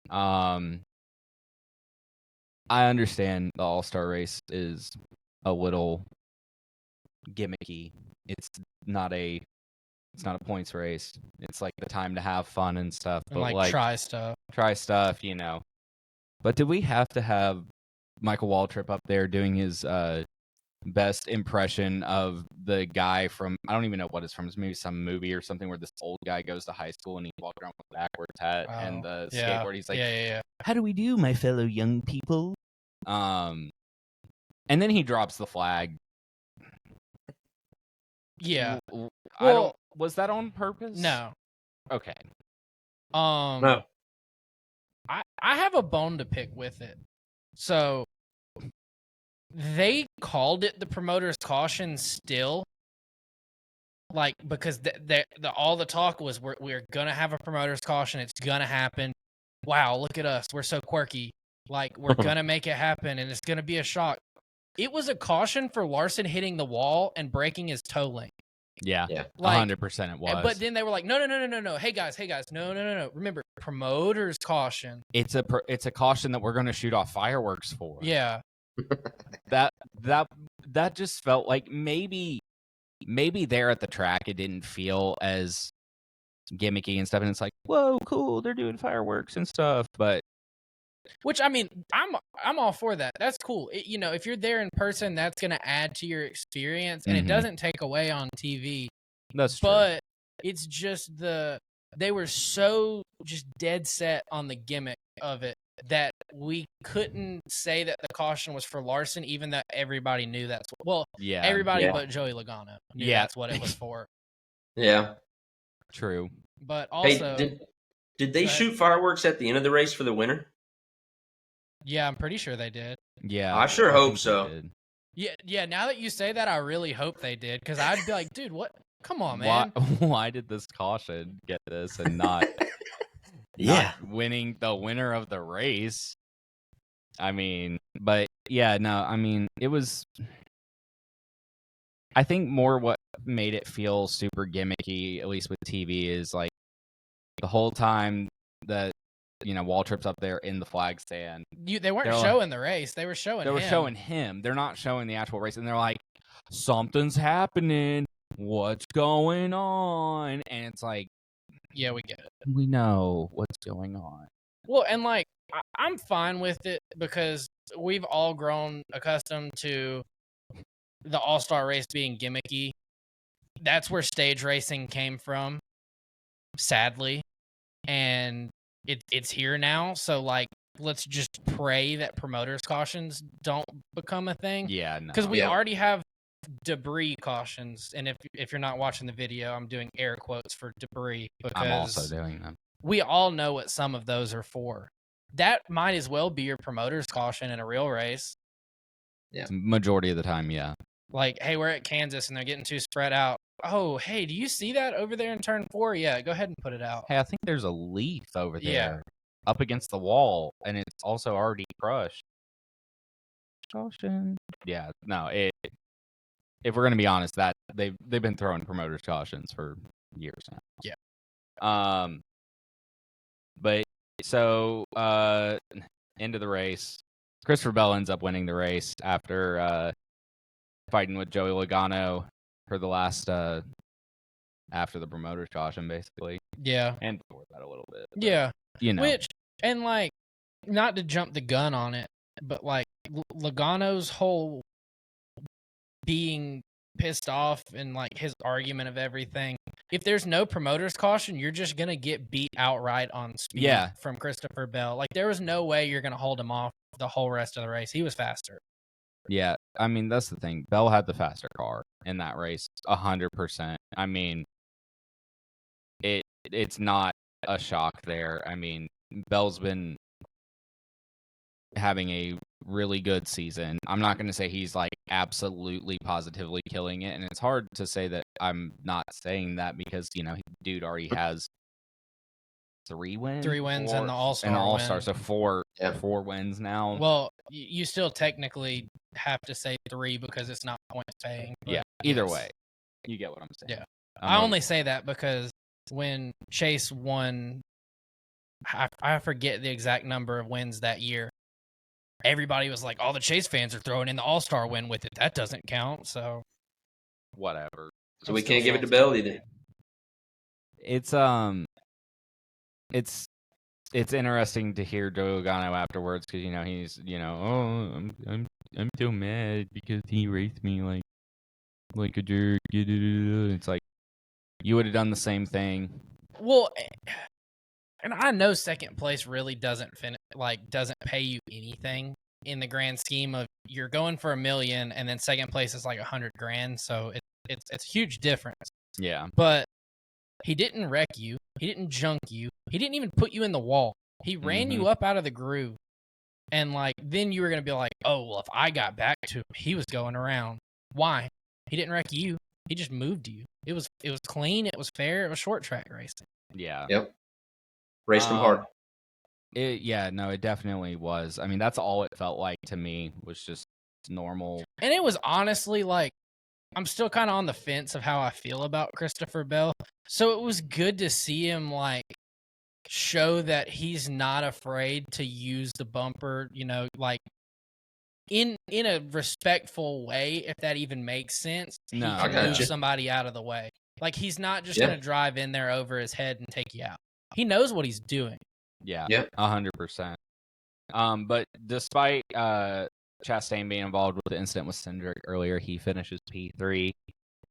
I understand the All-Star race is a little gimmicky. It's not a points race. It's like the time to have fun and stuff. And but like try stuff, But did we have to have Michael Waltrip up there doing his best impression of the guy from, I don't even know what it's from. It's maybe some movie or something where this old guy goes to high school and he walks around with a backwards hat and the skateboard. He's like, how do we do, my fellow young people? And then he drops the flag. Yeah. Was that on purpose? No. Okay. No. I have a bone to pick with it. So they called it the promoter's caution still, like, because all the talk was we're gonna have a promoter's caution. It's gonna happen. Wow, look at us. We're so quirky. Like, we're gonna make it happen, and it's gonna be a shock. It was a caution for Larson hitting the wall and breaking his toe link. Yeah, 100% it was. But then they were like, no. Hey guys, no. Remember, promoter's caution. It's a caution that we're going to shoot off fireworks for. Yeah. that just felt like maybe there at the track it didn't feel as gimmicky and stuff, and it's like, whoa, cool, they're doing fireworks and stuff, but. Which, I mean, I'm all for that. That's cool. If you're there in person, that's going to add to your experience, and it doesn't take away on TV. That's true. But it's just they were so just dead set on the gimmick of it that we couldn't say that the caution was for Larson, even though everybody knew that's everybody but Joey Logano knew that's what it was for. Yeah. True. But also... Hey, did they shoot fireworks at the end of the race for the winner? Yeah, I'm pretty sure they did. Yeah, I sure hope so. Yeah. Now that you say that, I really hope they did, because I'd be like, dude, what? Come on, man. Why did this caution get this and not, not winning the winner of the race? I mean, but yeah, no, I mean, it was. I think more what made it feel super gimmicky, at least with TV, is like the whole time that. Waltrip's up there in the flag stand. They weren't showing the race. They were showing him. They were showing him. They're not showing the actual race. And they're like, something's happening. what's going on? And it's like, Yeah, we get it. we know what's going on. Well, and like I'm fine with it because we've all grown accustomed to the All-Star race being gimmicky. That's where stage racing came from, sadly, and it's here now. So like, let's just pray that promoters cautions don't become a thing. Yeah, no. Because we Yeah. already have debris cautions, and if you're not watching the video, I'm doing air quotes for debris because I'm also doing them. we all know what some of those are for. That might as well be your promoter's caution in a real race. Yeah. Majority of the time, yeah. Like, hey, we're at Kansas and they're getting too spread out. Oh, hey, do you see that over there in turn 4? Yeah, go ahead and put it out. Hey, I think there's a leaf over there Yeah. up against the wall, and it's also already crushed. Caution. Yeah, no. If we're gonna be honest, that they've been throwing promoters cautions for years now. Yeah. But so end of the race, Christopher Bell ends up winning the race after fighting with Joey Logano for the last after the promoter's caution, basically. Yeah. And before that a little bit. Yeah. You know. Which, and like, not to jump the gun on it, but like Logano's whole being pissed off and like his argument of everything. If there's no promoter's caution, you're just gonna get beat outright on speed from Christopher Bell. Like there was no way you're gonna hold him off the whole rest of the race. He was faster. Yeah, I mean that's the thing. Bell had the faster car in that race, 100%. I mean, it's not a shock there. I mean, Bell's been having a really good season. I'm not going to say he's like absolutely positively killing it, and it's hard to say that I'm not saying that because dude already has 3 wins, and the All-Star so 4 wins now. Well, you still technically have to say 3 because it's not points paying. Yeah, either way, you get what I'm saying. Yeah, I only say that because when Chase won, I forget the exact number of wins that year. Everybody was like, all the Chase fans are throwing in the All-Star win with it. That doesn't count, so whatever. So we can't give it to Bell either. It's interesting to hear Joey Logano afterwards because he's oh I'm so mad because he raced me like a jerk. It's like you would have done the same thing. Well, and I know second place really doesn't pay you anything in the grand scheme of you're going for $1 million and then second place is like $100,000, so it's a huge difference. Yeah, but he didn't wreck you. He didn't junk you. He didn't even put you in the wall. He ran you up out of the groove, and like then you were gonna be like, oh well, if I got back to him, he was going around. Why? He didn't wreck you. He just moved you. It was clean. It was fair. It was short track racing. Yeah. Yep. Raced him hard. It definitely was. I mean, that's all it felt like to me was just normal. And it was honestly like, I'm still kind of on the fence of how I feel about Christopher Bell. So it was good to see him like show that he's not afraid to use the bumper, like in a respectful way, if that even makes sense. No, he can move somebody out of the way. Like he's not just gonna drive in there over his head and take you out. He knows what he's doing. Yeah, 100%. But despite Chastain being involved with the incident with Cindric earlier, he finishes P3.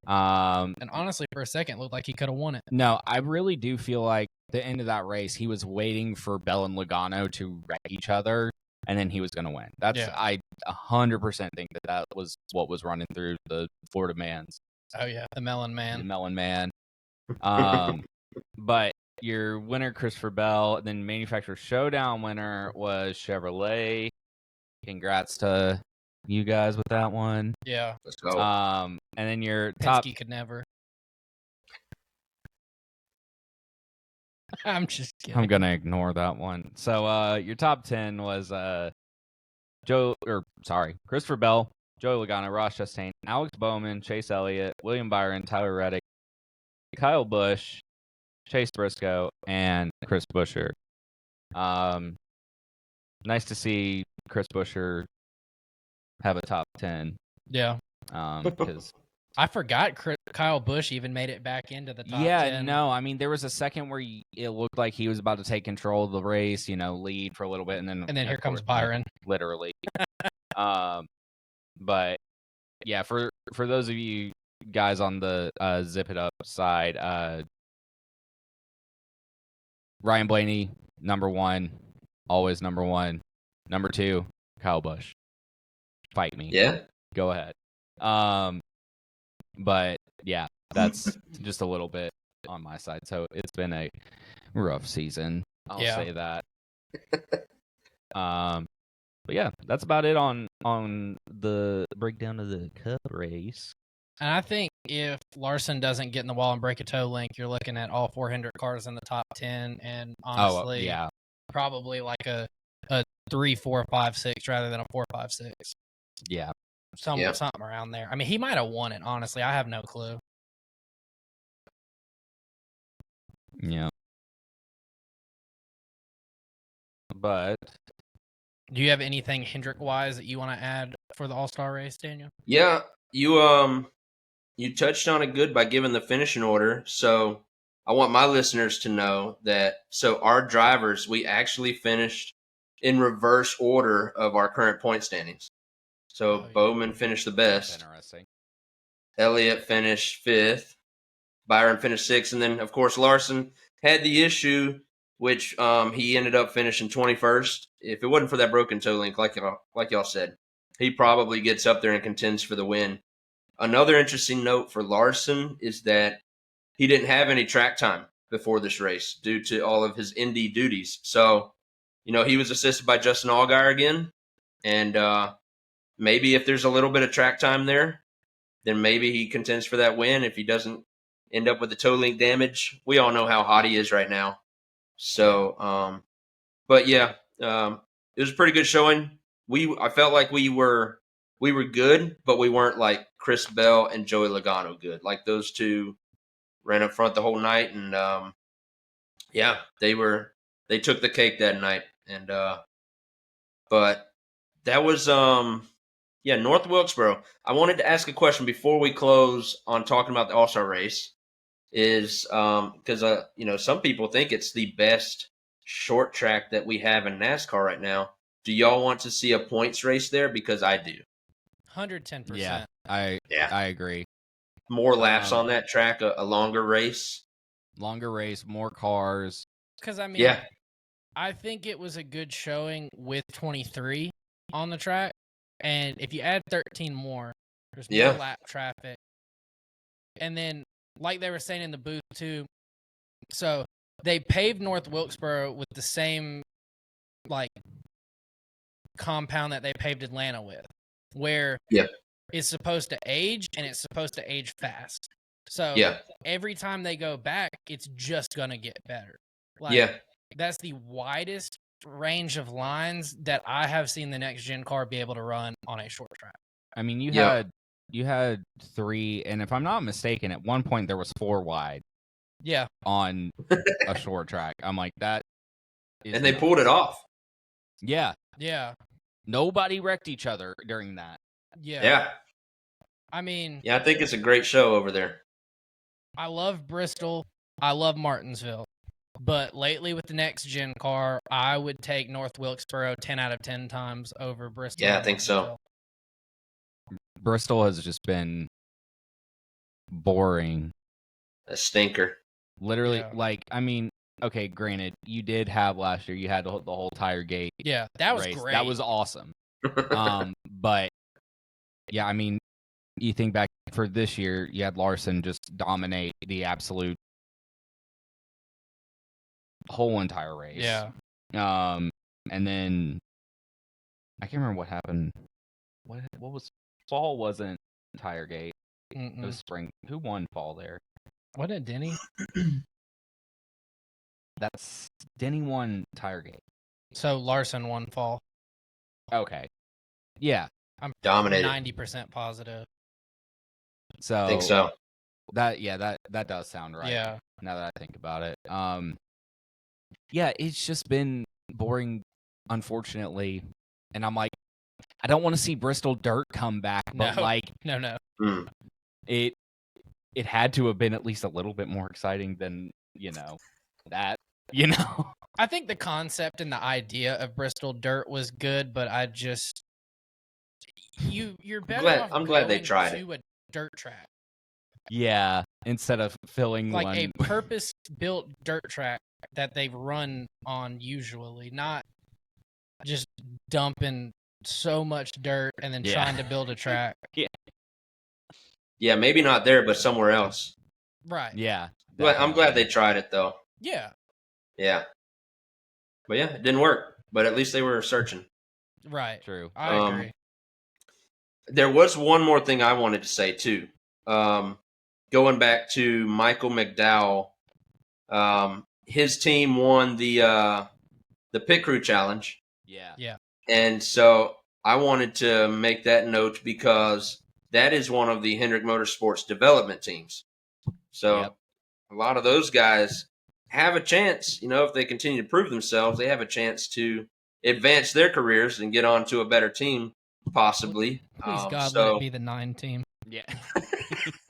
And honestly, for a second, looked like he could have won it. No, I really do feel like the end of that race, he was waiting for Bell and Logano to wreck each other, and then he was going to win. I 100% think that was what was running through the Florida man's. Oh yeah, the Melon Man. The Melon Man. But your winner, Christopher Bell, and then manufacturer showdown winner was Chevrolet. Congrats to you guys with that one. Yeah. Let's go. And then your Penske could never. I'm just kidding. I'm gonna ignore that one. So your top 10 was Christopher Bell, Joey Logano, Ross Chastain, Alex Bowman, Chase Elliott, William Byron, Tyler Reddick, Kyle Busch, Chase Briscoe, and Chris Buescher. Nice to see Chris Buescher have a top 10. Yeah. Because I forgot Kyle Busch even made it back into the top 10. No, I mean, there was a second where it looked like he was about to take control of the race, lead for a little bit, and then here comes Byron. Literally. But yeah, for those of you guys on the Zip It Up side, Ryan Blaney, number 1, always number 1. Number 2, Kyle Busch. Fight me. Yeah. Go ahead. But yeah, that's just a little bit on my side. So it's been a rough season. I'll say that. But yeah, that's about it on the breakdown of the Cup race. And I think if Larson doesn't get in the wall and break a toe link, you're looking at all 400 cars in the top 10, and honestly, probably like a 3, 4, 5, 6 rather than a 4, 5, 6. Yeah. Something around there. I mean, he might have won it, honestly. I have no clue. Yeah. But do you have anything Hendrick-wise that you want to add for the All-Star race, Daniel? Yeah, you touched on it good by giving the finishing order. So I want my listeners to know that our drivers, we actually finished in reverse order of our current point standings. So Bowman finished the best. That's interesting. Elliott finished 5th. Byron finished 6th. And then, of course, Larson had the issue, which he ended up finishing 21st. If it wasn't for that broken toe link, like y'all said, he probably gets up there and contends for the win. Another interesting note for Larson is that he didn't have any track time before this race due to all of his Indy duties. So, he was assisted by Justin Allgaier again. And maybe if there's a little bit of track time there, then maybe he contends for that win. If he doesn't end up with the toe link damage, we all know how hot he is right now. So, but yeah, it was a pretty good showing. I felt like we were good, but we weren't like Chris Bell and Joey Logano good. Like those two ran up front the whole night, and they took the cake that night. And but that was North Wilkesboro. I wanted to ask a question before we close on talking about the All-Star race. Is because some people think it's the best short track that we have in NASCAR right now. Do y'all want to see a points race there? Because I do. 110%. Yeah, I agree. More laps on that track, a longer race. Longer race, more cars. Because, I mean, I think it was a good showing with 23 on the track. And if you add 13 more, there's more lap traffic. And then, like they were saying in the booth, too, so they paved North Wilkesboro with the same, compound that they paved Atlanta with, where it's supposed to age, and it's supposed to age fast. So every time they go back, it's just going to get better. That's the widest range of lines that I have seen the next-gen car be able to run on a short track. I mean, you had 3, and if I'm not mistaken, at one point there was 4 wide. Yeah. On a short track. I'm like, that is and they pulled it off. Yeah. Yeah. Nobody wrecked each other during that. Yeah. I mean... Yeah, I think it's a great show over there. I love Bristol. I love Martinsville. But lately with the next-gen car, I would take North Wilkesboro 10 out of 10 times over Bristol. Yeah, I think so. Bristol has just been boring. A stinker. Literally, I mean, okay, granted, you did have last year, you had the whole tire gate. Yeah, that was race. great. That was awesome. But, yeah, I mean, you think back for this year, you had Larson just dominate the absolute whole entire race. Yeah. And then, I can't remember what happened. What was, fall wasn't tire gate. Mm-mm. It was spring. Who won fall there? What did Denny? Denny won tire gate. So Larson won fall. Okay. Yeah. I'm dominated. 90% positive. So I think so. That does sound right. Yeah. Now that I think about it. Yeah, it's just been boring, unfortunately. And I'm like, I don't want to see Bristol Dirt come back, but No. like No. It had to have been at least a little bit more exciting than, that, I think the concept and the idea of Bristol Dirt was good, but I just you're better off I'm glad they going tried it. to a dirt track. Yeah, instead of filling Like one. a purpose-built dirt track that they've run on usually, not just dumping so much dirt and then trying to build a track. Yeah, maybe not there, but somewhere else. Right. Yeah. I'm glad they tried it, though. Yeah. Yeah. But yeah, it didn't work. But at least they were searching. Right. True. I agree. There was one more thing I wanted to say, too. Going back to Michael McDowell, his team won the Pit Crew Challenge. Yeah. And so I wanted to make that note because that is one of the Hendrick Motorsports development teams. So a lot of those guys have a chance, if they continue to prove themselves, they have a chance to advance their careers and get on to a better team, possibly. Please, God, let it be the 9 team. Yeah.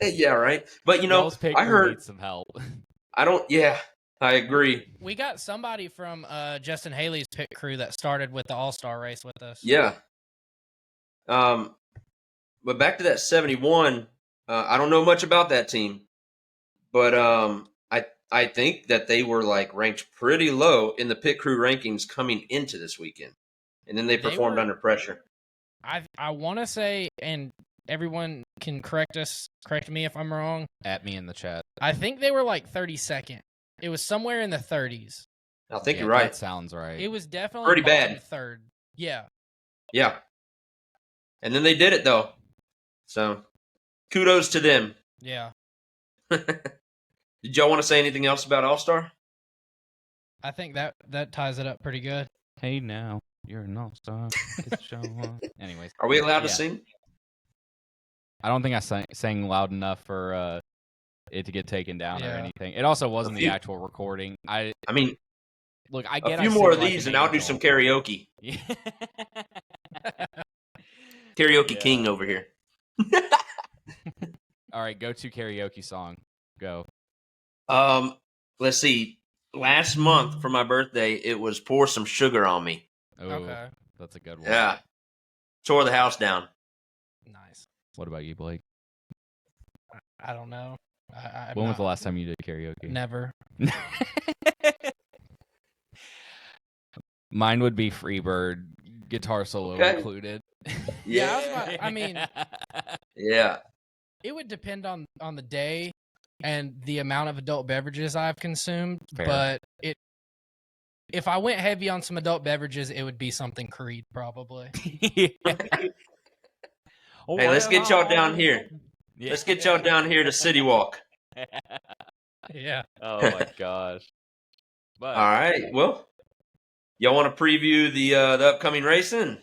Yeah, right. But, Y'all's pit I crew heard needs some help. I agree. We got somebody from Justin Haley's pit crew that started with the All-Star race with us. Yeah. But back to that 71, I don't know much about that team, but I think that they were ranked pretty low in the pit crew rankings coming into this weekend, and then they performed under pressure. I want to say, and everyone can correct me if I'm wrong. At me in the chat. I think they were 32nd. It was somewhere in the 30s. I think you're right. That sounds right. It was definitely pretty bad. Third. Yeah. Yeah. And then they did it though. So kudos to them. Yeah. Did y'all want to say anything else about All-Star? I think that ties it up pretty good. Hey now, you're an all-star. Anyways. Are we allowed to sing? I don't think I sang loud enough for it to get taken down or anything. It also wasn't the actual recording. I mean, look, I get a few more of these and I'll do some karaoke. Karaoke king over here. All right, go to karaoke song. Go. Let's see. Last month for my birthday, it was Pour Some Sugar on Me. Ooh, okay. That's a good one. Yeah. Tore the house down. Nice. What about you, Blake? I don't know. When was the last time you did karaoke? Never. Mine would be Freebird, guitar solo included. Yeah, I mean, yeah. It would depend on the day and the amount of adult beverages I've consumed. Fair. But if I went heavy on some adult beverages, it would be something Creed, probably. Hey, let's get y'all down here. Yeah. Let's get y'all down here to City Walk. Yeah. Oh my gosh. But, all right. Well, y'all want to preview the upcoming racing?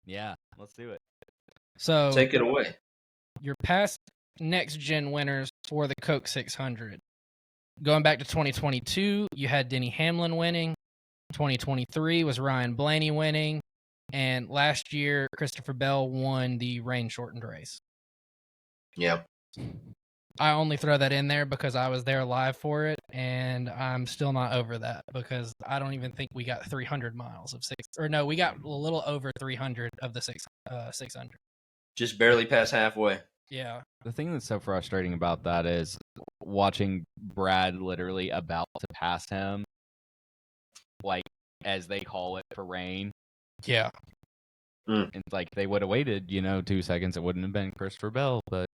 Yeah, let's do it. So take it away. Your past next gen winners for the Coke 600. Going back to 2022, you had Denny Hamlin winning. 2023 was Ryan Blaney winning. And last year, Christopher Bell won the rain shortened race. Yeah. I only throw that in there because I was there live for it, and I'm still not over that because I don't even think we got 300 miles of we got a little over 300 of the 600. Just barely past halfway. Yeah. The thing that's so frustrating about that is watching Brad literally about to pass him, as they call it for rain. Yeah. And they would have waited, 2 seconds. It wouldn't have been Christopher Bell, but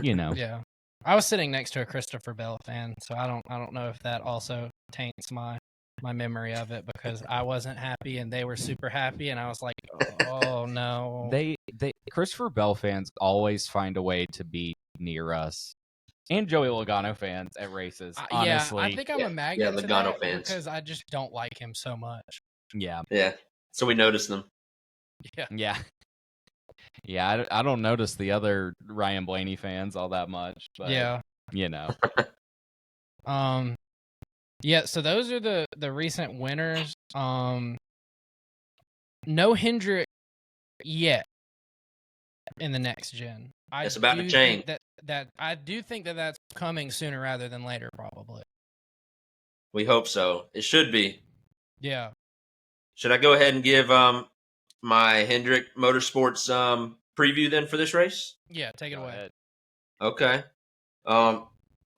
Yeah. I was sitting next to a Christopher Bell fan, so I don't know if that also taints my memory of it because I wasn't happy and they were super happy and I was like, oh no. They Christopher Bell fans always find a way to be near us. And Joey Logano fans at races, honestly. Yeah, I think I'm a magnet to Logano that fans. because I just don't like him so much. Yeah. Yeah. So we noticed them. Yeah. Yeah. Yeah, I don't notice the other Ryan Blaney fans all that much, but yeah. Yeah, so those are the recent winners. No Hendrick yet in the next gen. It's about to change. I do think that that's coming sooner rather than later, probably. We hope so. It should be. Yeah. Should I go ahead and give my Hendrick Motorsports preview then for this race? Yeah, take it Go away. ahead. Okay.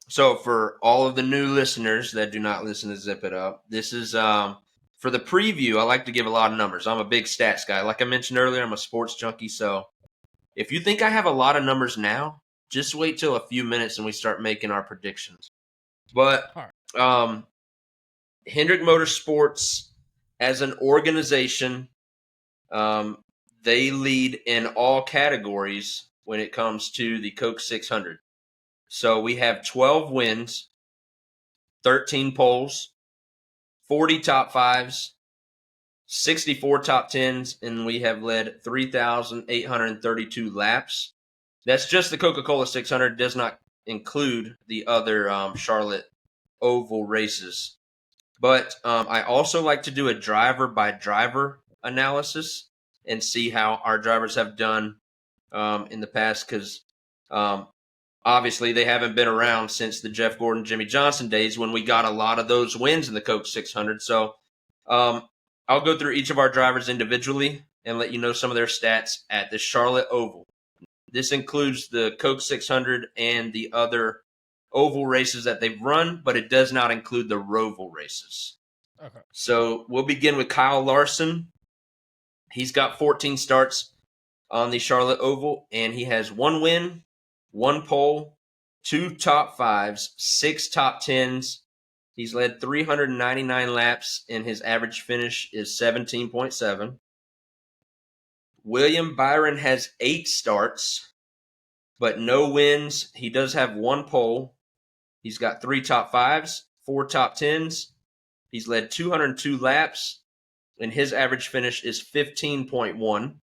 So for all of the new listeners that do not listen to Zip It Up, this is for the preview. I like to give a lot of numbers. I'm a big stats guy. Like I mentioned earlier, I'm a sports junkie. So if you think I have a lot of numbers now, just wait till a few minutes and we start making our predictions. But All right. Hendrick Motorsports as an organization, they lead in all categories when it comes to the Coke 600. So we have 12 wins, 13 poles, 40 top fives, 64 top tens, and we have led 3,832 laps. That's just the Coca-Cola 600. Does not include the other Charlotte Oval races. But I also like to do a driver-by-driver analysis and see how our drivers have done in the past because obviously they haven't been around since the Jeff Gordon, Jimmy Johnson days when we got a lot of those wins in the Coke 600. So I'll go through each of our drivers individually and let you know some of their stats at the Charlotte Oval. This includes the Coke 600 and the other oval races that they've run, but it does not include the Roval races. Okay. So we'll begin with Kyle Larson. He's got 14 starts on the Charlotte Oval, and he has 1 win, 1 pole, 2 top fives, 6 top tens. He's led 399 laps, and his average finish is 17.7. William Byron has 8 starts, but no wins. He does have 1 pole. He's got 3 top fives, 4 top tens. He's led 202 laps, and his average finish is 15.1. And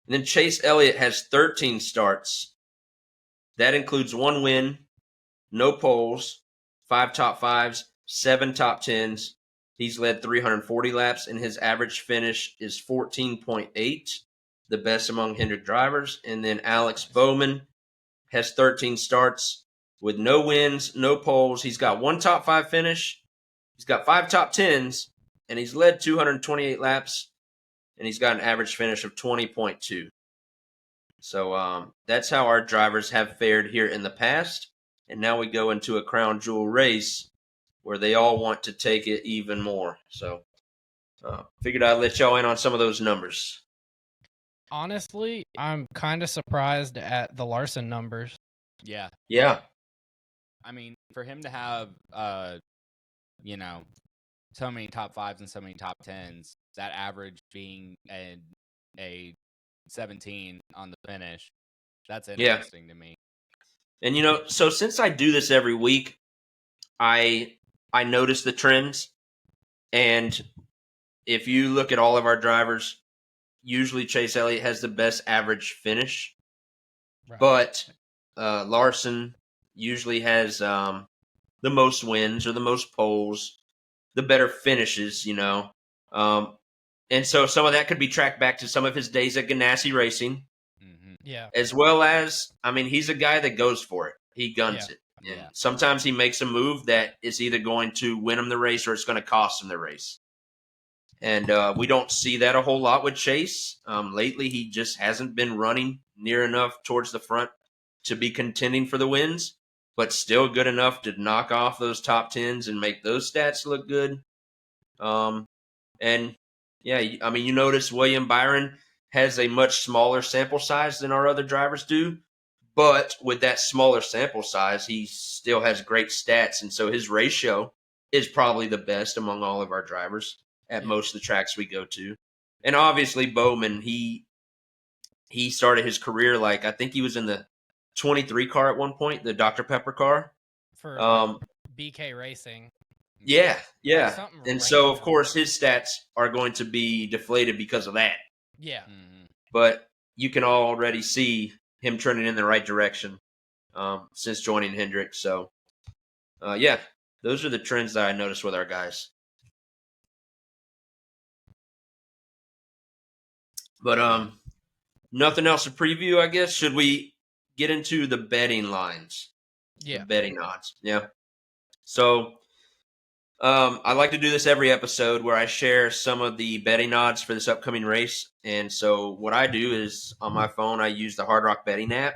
then Chase Elliott has 13 starts. That includes 1 win, no poles, 5 top fives, 7 top tens. He's led 340 laps, and his average finish is 14.8, the best among Hendrick drivers. And then Alex Bowman has 13 starts with no wins, no poles. He's got 1 top 5 finish. He's got 5 top tens, and he's led 228 laps, and he's got an average finish of 20.2. So that's how our drivers have fared here in the past. And now we go into a crown jewel race where they all want to take it even more. So figured I'd let y'all in on some of those numbers. Honestly, I'm kind of surprised at the Larson numbers. Yeah. Yeah. I mean, for him to have, so many top fives and so many top tens, that average being a 17 on the finish, that's interesting to me. And, so since I do this every week, I notice the trends. And if you look at all of our drivers, usually Chase Elliott has the best average finish. Right. But Larson usually has the most wins or the most poles, the better finishes, and so some of that could be tracked back to some of his days at Ganassi Racing. Mm-hmm. Yeah. As well as, he's a guy that goes for it. He guns it. And Yeah. sometimes he makes a move that is either going to win him the race or it's going to cost him the race. And we don't see that a whole lot with Chase. Lately, he just hasn't been running near enough towards the front to be contending for the wins, but still good enough to knock off those top tens and make those stats look good. And yeah, you notice William Byron has a much smaller sample size than our other drivers do, but with that smaller sample size, he still has great stats, and so his ratio is probably the best among all of our drivers at most of the tracks we go to. And obviously Bowman, he started his career I think he was in the 23 car at one point, the Dr. Pepper car. For BK Racing. Yeah. Like and so, of random. course, his stats are going to be deflated because of that. Yeah. Mm-hmm. But you can already see him trending in the right direction since joining Hendrick. So, yeah, those are the trends that I noticed with our guys. But nothing else to preview, I guess. Should we get into the betting lines, the Yeah. betting odds. Yeah. So I like to do this every episode where I share some of the betting odds for this upcoming race. And so what I do is on my phone, I use the Hard Rock betting app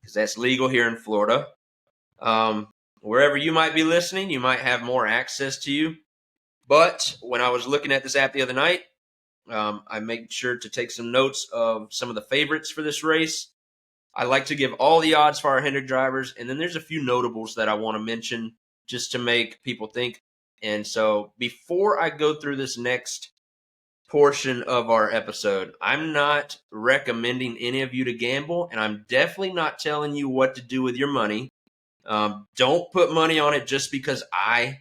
because that's legal here in Florida. Wherever you might be listening, you might have more access to you. But when I was looking at this app the other night, I made sure to take some notes of some of the favorites for this race. I like to give all the odds for our Hendrick drivers, and then there's a few notables that I want to mention just to make people think. And so before I go through this next portion of our episode, I'm not recommending any of you to gamble, and I'm definitely not telling you what to do with your money. Don't put money on it just because I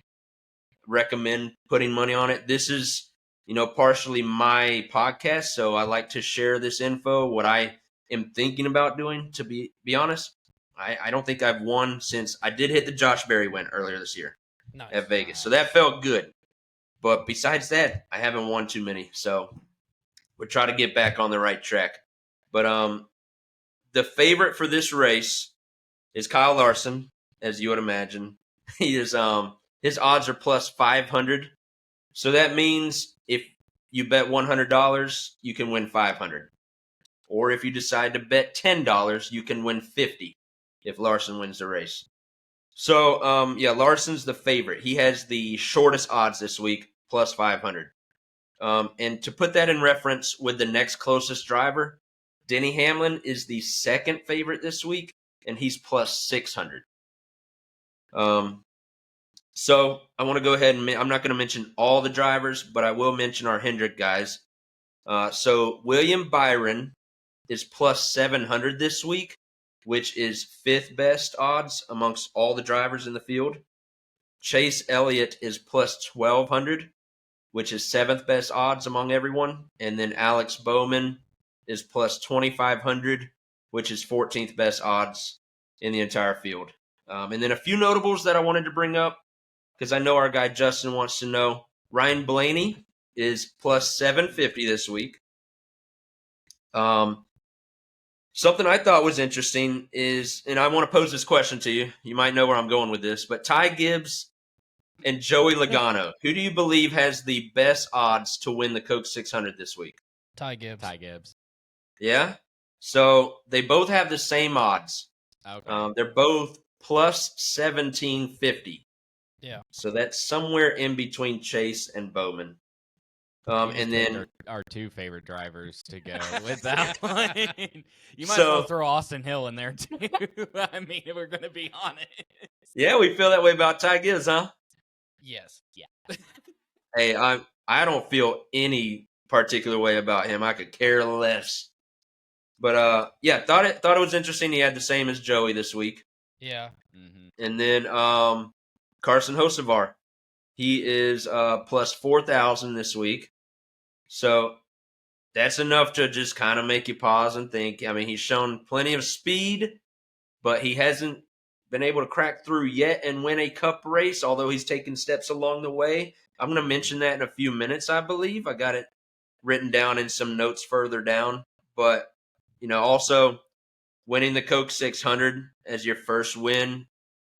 recommend putting money on it. This is, partially my podcast, so I like to share this info, what I am thinking about doing, to be honest. I don't think I've won since I did hit the Josh Berry win earlier this year Nice. at Vegas. So that felt good. But besides that, I haven't won too many. So we'll try to get back on the right track. But the favorite for this race is Kyle Larson, as you would imagine. He is his odds are plus 500. So that means if you bet $100, you can win 500. Or if you decide to bet $10, you can win 50 if Larson wins the race. So, Larson's the favorite. He has the shortest odds this week, plus 500. And to put that in reference with the next closest driver, Denny Hamlin is the second favorite this week, and he's plus 600. So I want to go ahead and I'm not going to mention all the drivers, but I will mention our Hendrick guys. So William Byron is plus 700 this week, which is fifth best odds amongst all the drivers in the field. Chase Elliott is plus 1,200, which is seventh best odds among everyone. And then Alex Bowman is plus 2,500, which is 14th best odds in the entire field. And then a few notables that I wanted to bring up, because I know our guy Justin wants to know. Ryan Blaney is plus 750 this week. Something I thought was interesting is, and I want to pose this question to you. You might know where I'm going with this, but Ty Gibbs and Joey Logano, who do you believe has the best odds to win the Coke 600 this week? Ty Gibbs. Ty Gibbs. Yeah? So they both have the same odds. Okay. They're both plus 1750. Yeah. So that's somewhere in between Chase and Bowman. And then our two favorite drivers to go with that one. You might So- as well throw Austin Hill in there too. I mean, if we're going to be honest. yeah, we feel that way about Ty Gibbs, huh? Yes. Yeah. Hey, I don't feel any particular way about him. I could care less. But yeah, thought it was interesting. He had the same as Joey this week. Yeah. Mm-hmm. And then Carson Hocevar, he is plus 4,000 this week. So that's enough to just kind of make you pause and think. I mean, he's shown plenty of speed, but he hasn't been able to crack through yet and win a cup race, although he's taken steps along the way. I'm going to mention that in a few minutes, I believe. I got it written down in some notes further down. But, also winning the Coke 600 as your first win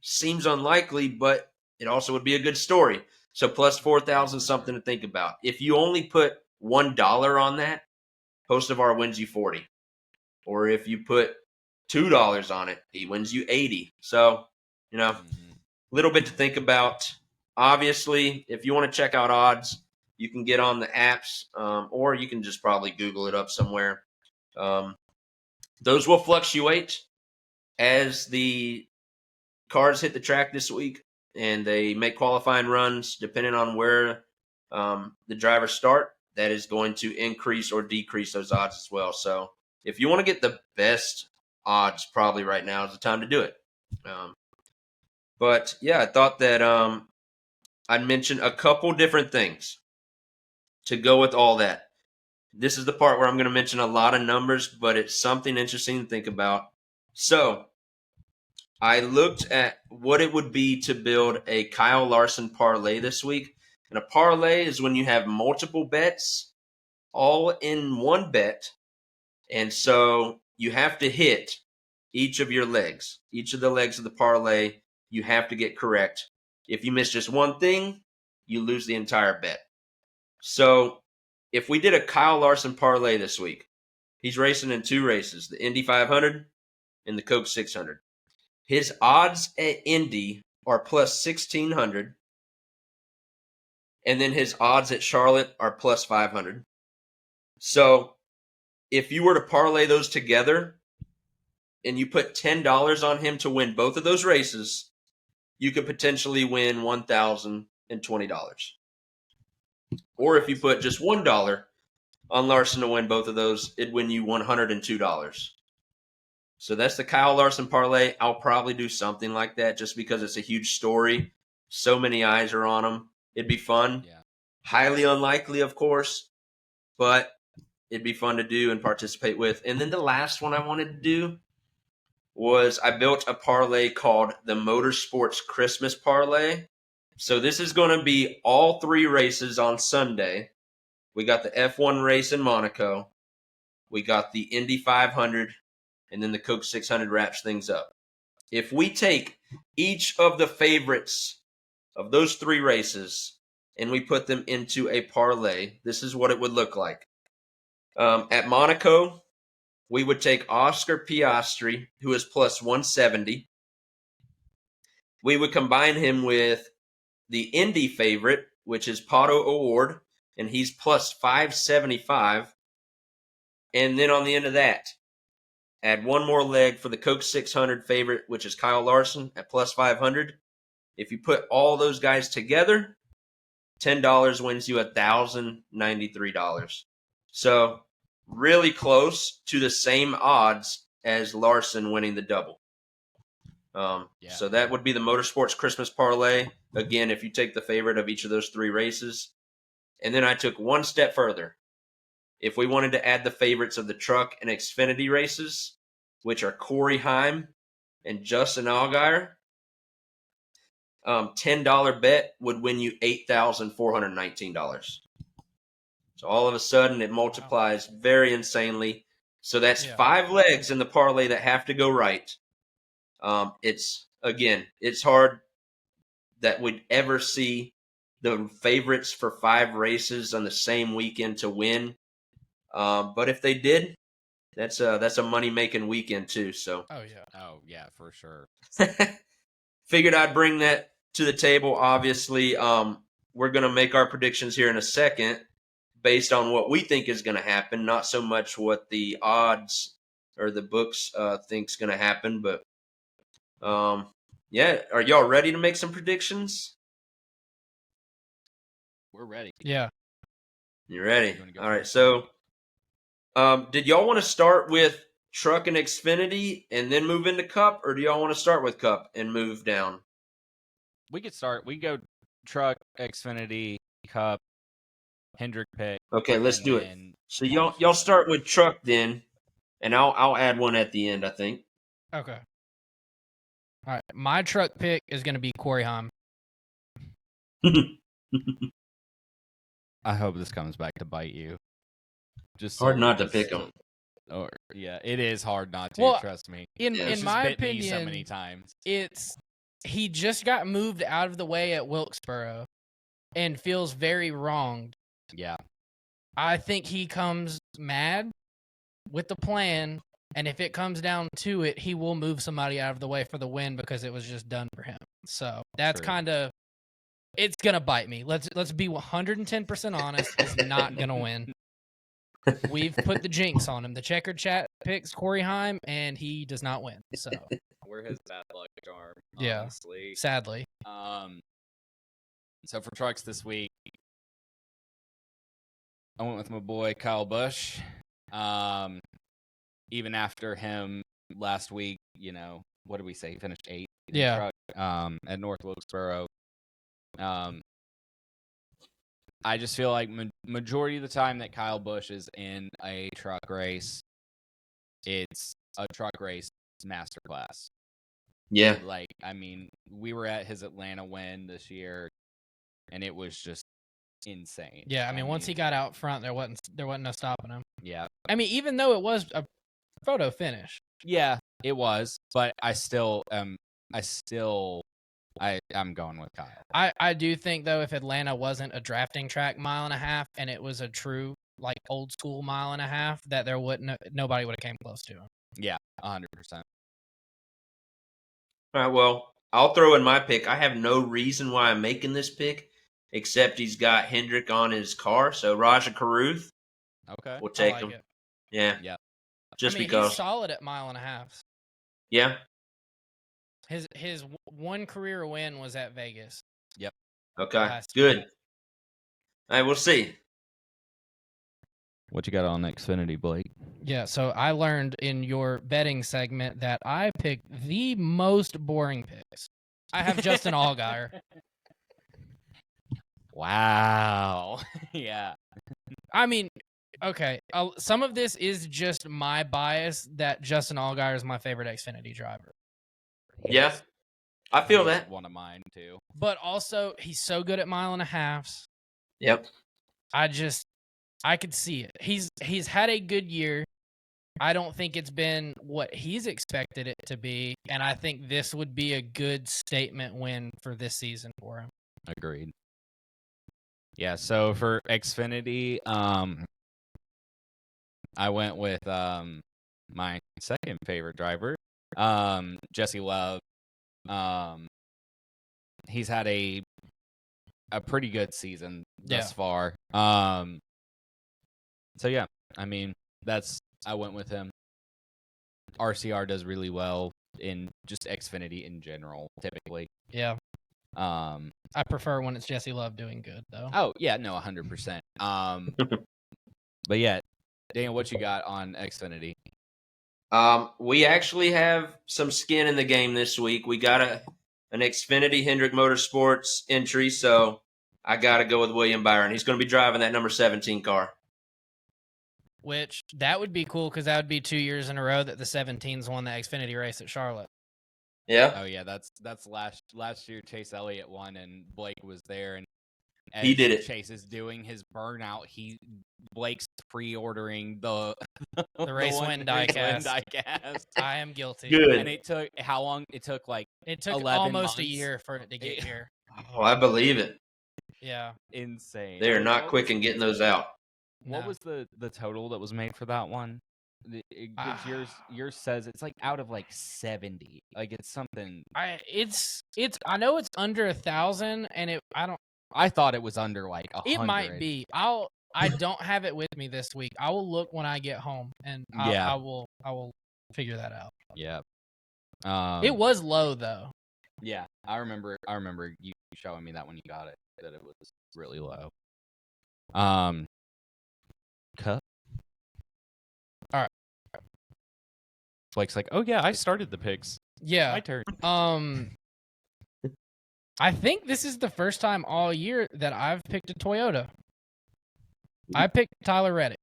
seems unlikely, but it also would be a good story. So plus 4,000, something to think about. If you only put $1 on that, Hocevar wins you 40. Or if you put $2 on it, he wins you 80. So, a little bit to think about. Obviously, if you want to check out odds, you can get on the apps, or you can just probably Google it up somewhere. Those will fluctuate as the cars hit the track this week, and they make qualifying runs depending on where the drivers start. That is going to increase or decrease those odds as well. So if you want to get the best odds, probably right now is the time to do it. But yeah, I thought that I'd mention a couple different things to go with all that. This is the part where I'm going to mention a lot of numbers, but it's something interesting to think about. So I looked at what it would be to build a Kyle Larson parlay this week. And a parlay is when you have multiple bets all in one bet. And so you have to hit each of your legs. Each of the legs of the parlay, you have to get correct. If you miss just one thing, you lose the entire bet. So if we did a Kyle Larson parlay this week, he's racing in 2 races, the Indy 500 and the Coke 600. His odds at Indy are plus 1,600, and then his odds at Charlotte are plus 500. So if you were to parlay those together and you put $10 on him to win both of those races, you could potentially win $1,020. Or if you put just $1 on Larson to win both of those, it'd win you $102. So that's the Kyle Larson parlay. I'll probably do something like that just because it's a huge story. So many eyes are on him. It'd be fun. Yeah. Highly unlikely, of course, but it'd be fun to do and participate with. And then the last one I wanted to do was I built a parlay called the Motorsports Christmas Parlay. So this is going to be all 3 races on Sunday. We got the F1 race in Monaco. We got the Indy 500, and then the Coke 600 wraps things up. If we take each of the favorites of those 3 races and we put them into a parlay, this is what it would look like. At Monaco, we would take Oscar Piastri, who is plus 170. We would combine him with the Indy favorite, which is Pato O'Ward, and he's plus 575. And then on the end of that, add one more leg for the Coke 600 favorite, which is Kyle Larson at plus 500. If you put all those guys together, $10 wins you $1,093. So really close to the same odds as Larson winning the double. So that would be the Motorsports Christmas Parlay. Again, if you take the favorite of each of those 3 races. And then I took one step further. If we wanted to add the favorites of the truck and Xfinity races, which are Corey Heim and Justin Allgaier, $10 bet would win you $8,419. So all of a sudden it multiplies very insanely. So that's 5 legs in the parlay that have to go right. It's hard that we'd ever see the favorites for 5 races on the same weekend to win. But if they did, that's a money-making weekend too. So Oh yeah, for sure. Figured I'd bring that to the table. Obviously, we're gonna make our predictions here in a second based on what we think is gonna happen, not so much what the odds or the books think's gonna happen. But yeah, are y'all ready to make some predictions? We're ready. Yeah. You ready? You wanna go All right. first? So, did y'all want to start with Truck and Xfinity and then move into Cup, or do y'all want to start with Cup and move down? We could start. We go Truck, Xfinity, Cup, Hendrick pick. Okay, let's and do it. then So y'all start with Truck then, and I'll add one at the end, I think. Okay. All right. My truck pick is going to be Corey Heim. I hope this comes back to bite you. Just Hard not to pick him. Or yeah, it is hard not to. Well, trust me. In It's my just bit me so opinion, many times. he just got moved out of the way at Wilkesboro and feels very wronged. Yeah. I think he comes mad with the plan, and if it comes down to it, he will move somebody out of the way for the win because it was just done for him. So that's kind of, it's gonna bite me. Let's be 110% honest. He's not gonna win. We've put the jinx on him. The Checkered chat picks Corey Heim, and he does not win. So we're his bad luck charm. Yeah. Honestly. Sadly. So for trucks this week, I went with my boy Kyle Busch. Even after him last week, what did we say? He finished 8th in truck, at North Wilkesboro. I just feel like majority of the time that Kyle Busch is in a truck race, it's a truck race masterclass. Yeah. We were at his Atlanta win this year, and it was just insane. Yeah, once he got out front, there wasn't no stopping him. Yeah. Even though it was a photo finish. Yeah, it was, but I'm going with Kyle. I do think though, if Atlanta wasn't a drafting track 1.5 miles and it was a true like old school 1.5 miles, that there wouldn't nobody would have came close to him. Yeah, 100%. All right, well, I'll throw in my pick. I have no reason why I'm making this pick, except he's got Hendrick on his car. So Raja Caruth, Okay. we'll I take like him. it. Yeah. Yeah. Just I mean, because. he's solid at 1.5 miles. Yeah. His one career win was at Vegas. Okay. Last Good. year. All right, we'll see. What you got on Xfinity, Blake? Yeah, so I learned in your betting segment that I picked the most boring picks. I have Justin Allgaier. Wow. Yeah. I mean, okay, some of this is just my bias that Justin Allgaier is my favorite Xfinity driver. Yeah. I feel He's that. one of mine too. But also, he's so good at 1.5 miles. Yep. I could see it. He's had a good year. I don't think it's been what he's expected it to be, and I think this would be a good statement win for this season for him. Agreed. Yeah, so for Xfinity, I went with my second favorite driver, Jesse Love. He's had a pretty good season thus far. So yeah, I mean, I went with him. RCR does really well in just Xfinity in general, typically. Yeah. Um, I prefer when it's Jesse Love doing good, though. Oh yeah, no, 100%. But yeah, Daniel, what you got on Xfinity? We actually have some skin in the game this week. We got an Xfinity Hendrick Motorsports entry, so I got to go with William Byron. He's going to be driving that number 17 car. Which, that would be cool because that would be 2 years in a row that the 17s won the Xfinity race at Charlotte. Yeah. Oh yeah, that's last year Chase Elliott won and Blake was there, and as he did it. Chase is doing his burnout. Blake's pre-ordering the race win diecast. I am guilty. Good. And it took how long? It took 11 almost months. a year for it to get here. Oh, I believe it. Yeah. Insane. They are not quick in getting those out. What was the total that was made for that one? Yours says it's out of 70. It's something. I know it's under 1,000, and I thought it was under 100. It might be. I don't have it with me this week. I will look when I get home, and I will figure that out. Yeah. It was low though. Yeah, I remember you showing me that when you got it, that it was really low. Cup. All right. Blake's like, oh yeah, I started the picks. Yeah. My turn. I think this is the first time all year that I've picked a Toyota. I picked Tyler Reddick.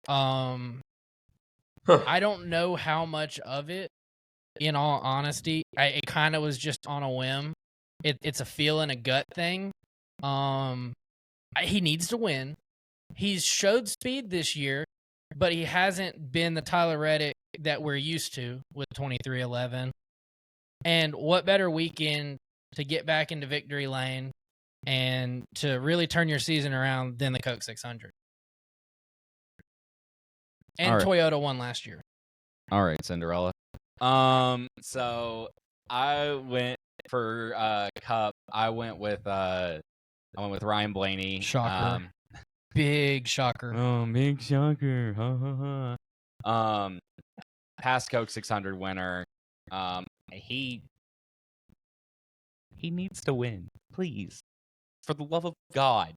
I don't know how much of it, in all honesty. It kind of was just on a whim. It's a feel and a gut thing. He needs to win. He's showed speed this year, but he hasn't been the Tyler Reddick that we're used to with 2311. And what better weekend to get back into victory lane and to really turn your season around than the Coke 600. And right. Toyota won last year. All right, Cinderella. So I went for Cup. I went with Ryan Blaney. Shocker. Big shocker. Oh, big shocker. Ha ha ha. Past Coke 600 winner. He needs to win, please. For the love of God,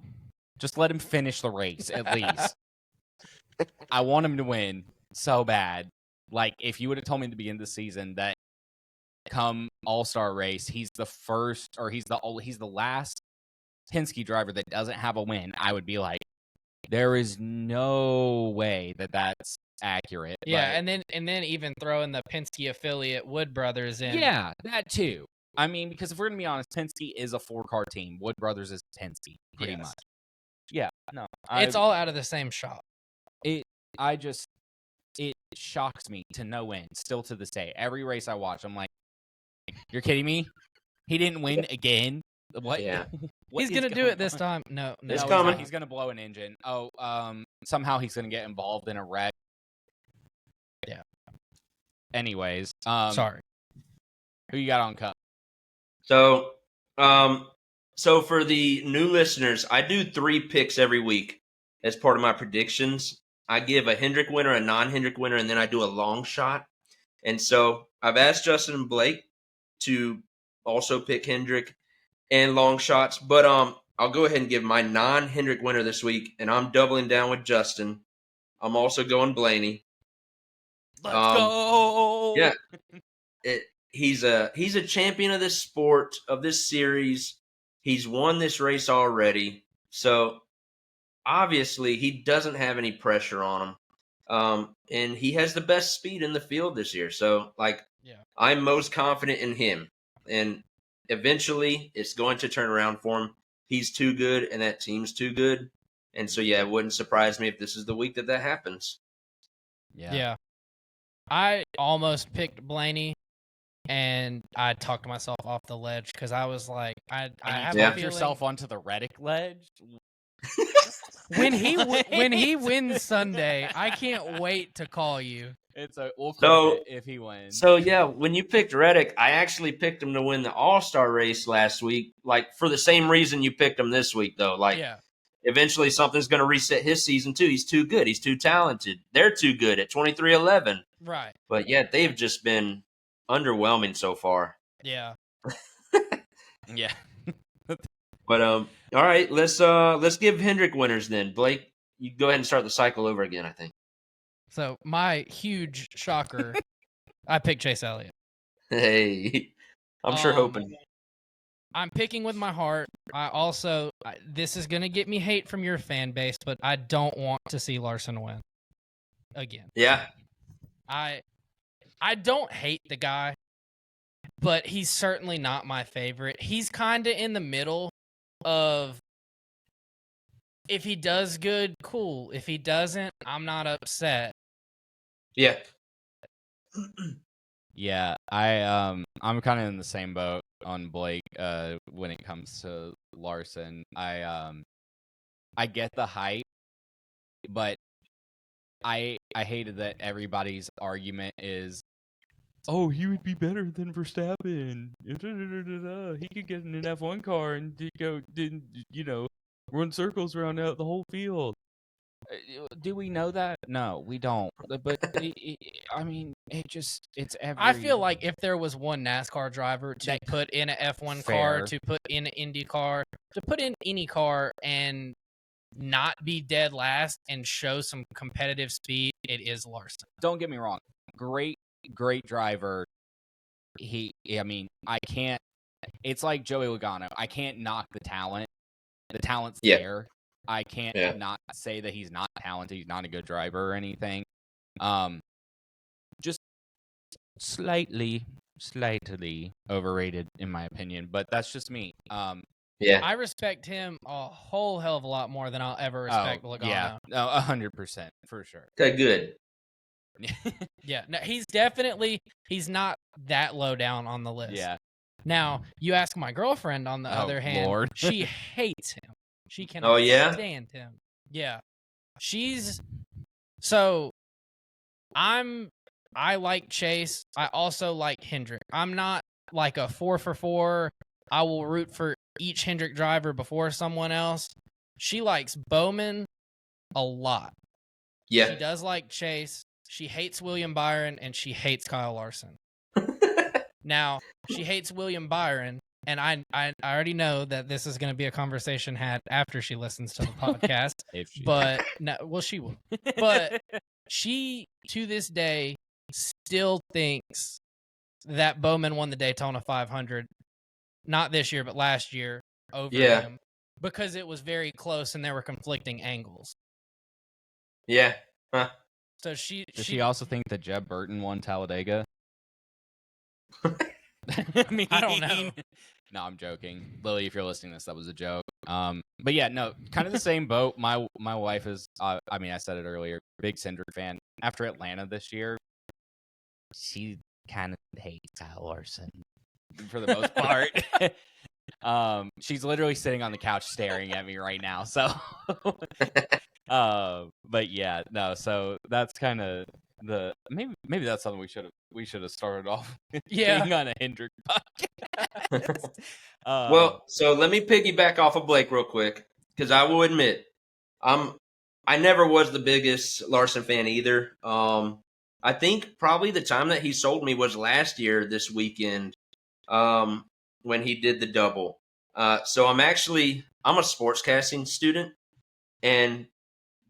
just let him finish the race at least. I want him to win so bad. If you would have told me at the beginning of the season that come All-Star race, he's the first or he's the last Penske driver that doesn't have a win, I would be like, there is no way that that's accurate. Yeah, and then even throwing the Penske affiliate Wood Brothers in. Yeah, that too. I mean, because if we're gonna be honest, Penske is a 4-car team. Wood Brothers is Penske, pretty much. Yeah, no, it's all out of the same shop. it shocks me to no end. Still to this day, every race I watch, I'm like, "You're kidding me? He didn't win again? What? Yeah. What He's is gonna do going it this on?" time. No, It's No, coming. he's gonna blow an engine. Oh, somehow he's gonna get involved in a wreck. Yeah. Anyways, Sorry. who you got on Cup? So, so for the new listeners, I do 3 picks every week as part of my predictions. I give a Hendrick winner, a non-Hendrick winner, and then I do a long shot. And so I've asked Justin and Blake to also pick Hendrick and long shots, but I'll go ahead and give my non-Hendrick winner this week, and I'm doubling down with Justin. I'm also going Blaney. Let's go. Yeah, he's a champion of this sport, of this series. He's won this race already, so obviously he doesn't have any pressure on him. And he has the best speed in the field this year. So, Yeah. I'm most confident in him. And eventually, it's going to turn around for him. He's too good, and that team's too good. And so, yeah, it wouldn't surprise me if this is the week that happens. Yeah. I almost picked Blaney, and I talked myself off the ledge because I was like, I have Yeah. a feeling yourself onto the Reddick ledge. when he wins Sunday, I can't wait to call you. We'll So- clip it if he wins. So, yeah, when you picked Reddick, I actually picked him to win the All-Star race last week, for the same reason you picked him this week, though. Yeah. Eventually something's going to reset his season, too. He's too good. He's too talented. They're too good at 23-11. Right. But, yeah, they've just been underwhelming so far. Yeah. yeah. But all right, let's give Hendrick winners then. Blake, you go ahead and start the cycle over again, I think. So my huge shocker, I picked Chase Elliott. Hey, I'm sure hoping. I'm picking with my heart. This is gonna get me hate from your fan base, but I don't want to see Larson win again. Yeah. I don't hate the guy, but he's certainly not my favorite. He's kind of in the middle of, if he does good, cool. If he doesn't, I'm not upset. Yeah. Yeah, I'm kind of in the same boat on Blake when it comes to Larson. I get the hype, but I hated that everybody's argument is, oh, he would be better than Verstappen. He could get in an F1 car and run circles around out the whole field. Do we know that? No, we don't. But it's every. I feel like if there was one NASCAR driver to put in an F1 car, Fair. to put in an Indy car, to put in any car and not be dead last and show some competitive speed, it is Larson. Don't get me wrong. Great driver. I can't. It's like Joey Logano. I can't knock the talent. The talent's there. I can't not say that he's not talented. He's not a good driver or anything. Just slightly overrated in my opinion, but that's just me. Yeah. I respect him a whole hell of a lot more than I'll ever respect Logano. Yeah, 100% for sure. Okay, good. Yeah, no, he's not that low down on the list. Yeah. Now, you ask my girlfriend, on the other hand, Lord. she hates him. She cannot stand him. Yeah. I like Chase. I also like Hendrick. I'm not like a 4 for 4. I will root for each Hendrick driver before someone else. She likes Bowman a lot. Yeah. She does like Chase. She hates William Byron, and she hates Kyle Larson. Now, she hates William Byron, and I already know that this is going to be a conversation had after she listens to the podcast. But no, well, she will. But she, to this day, still thinks that Bowman won the Daytona 500, not this year, but last year, over him, because it was very close and there were conflicting angles. Yeah. Huh. So Does she also think that Jeb Burton won Talladega? I don't know. No, I'm joking. Lily, if you're listening to this, that was a joke. But yeah, no, kind of the same boat. My wife is, I said it earlier, big Hendrick fan. after Atlanta this year, she kind of hates Kyle Larson for the most part. She's literally sitting on the couch staring at me right now. So, but yeah, no. So that's kind of maybe that's something we should have started off with Yeah. being on a Hendrick podcast. Well, so let me piggyback off of Blake real quick, because I will admit, I never was the biggest Larson fan either. I think probably the time that he sold me was last year this weekend, when he did the double. So I'm a sportscasting student, and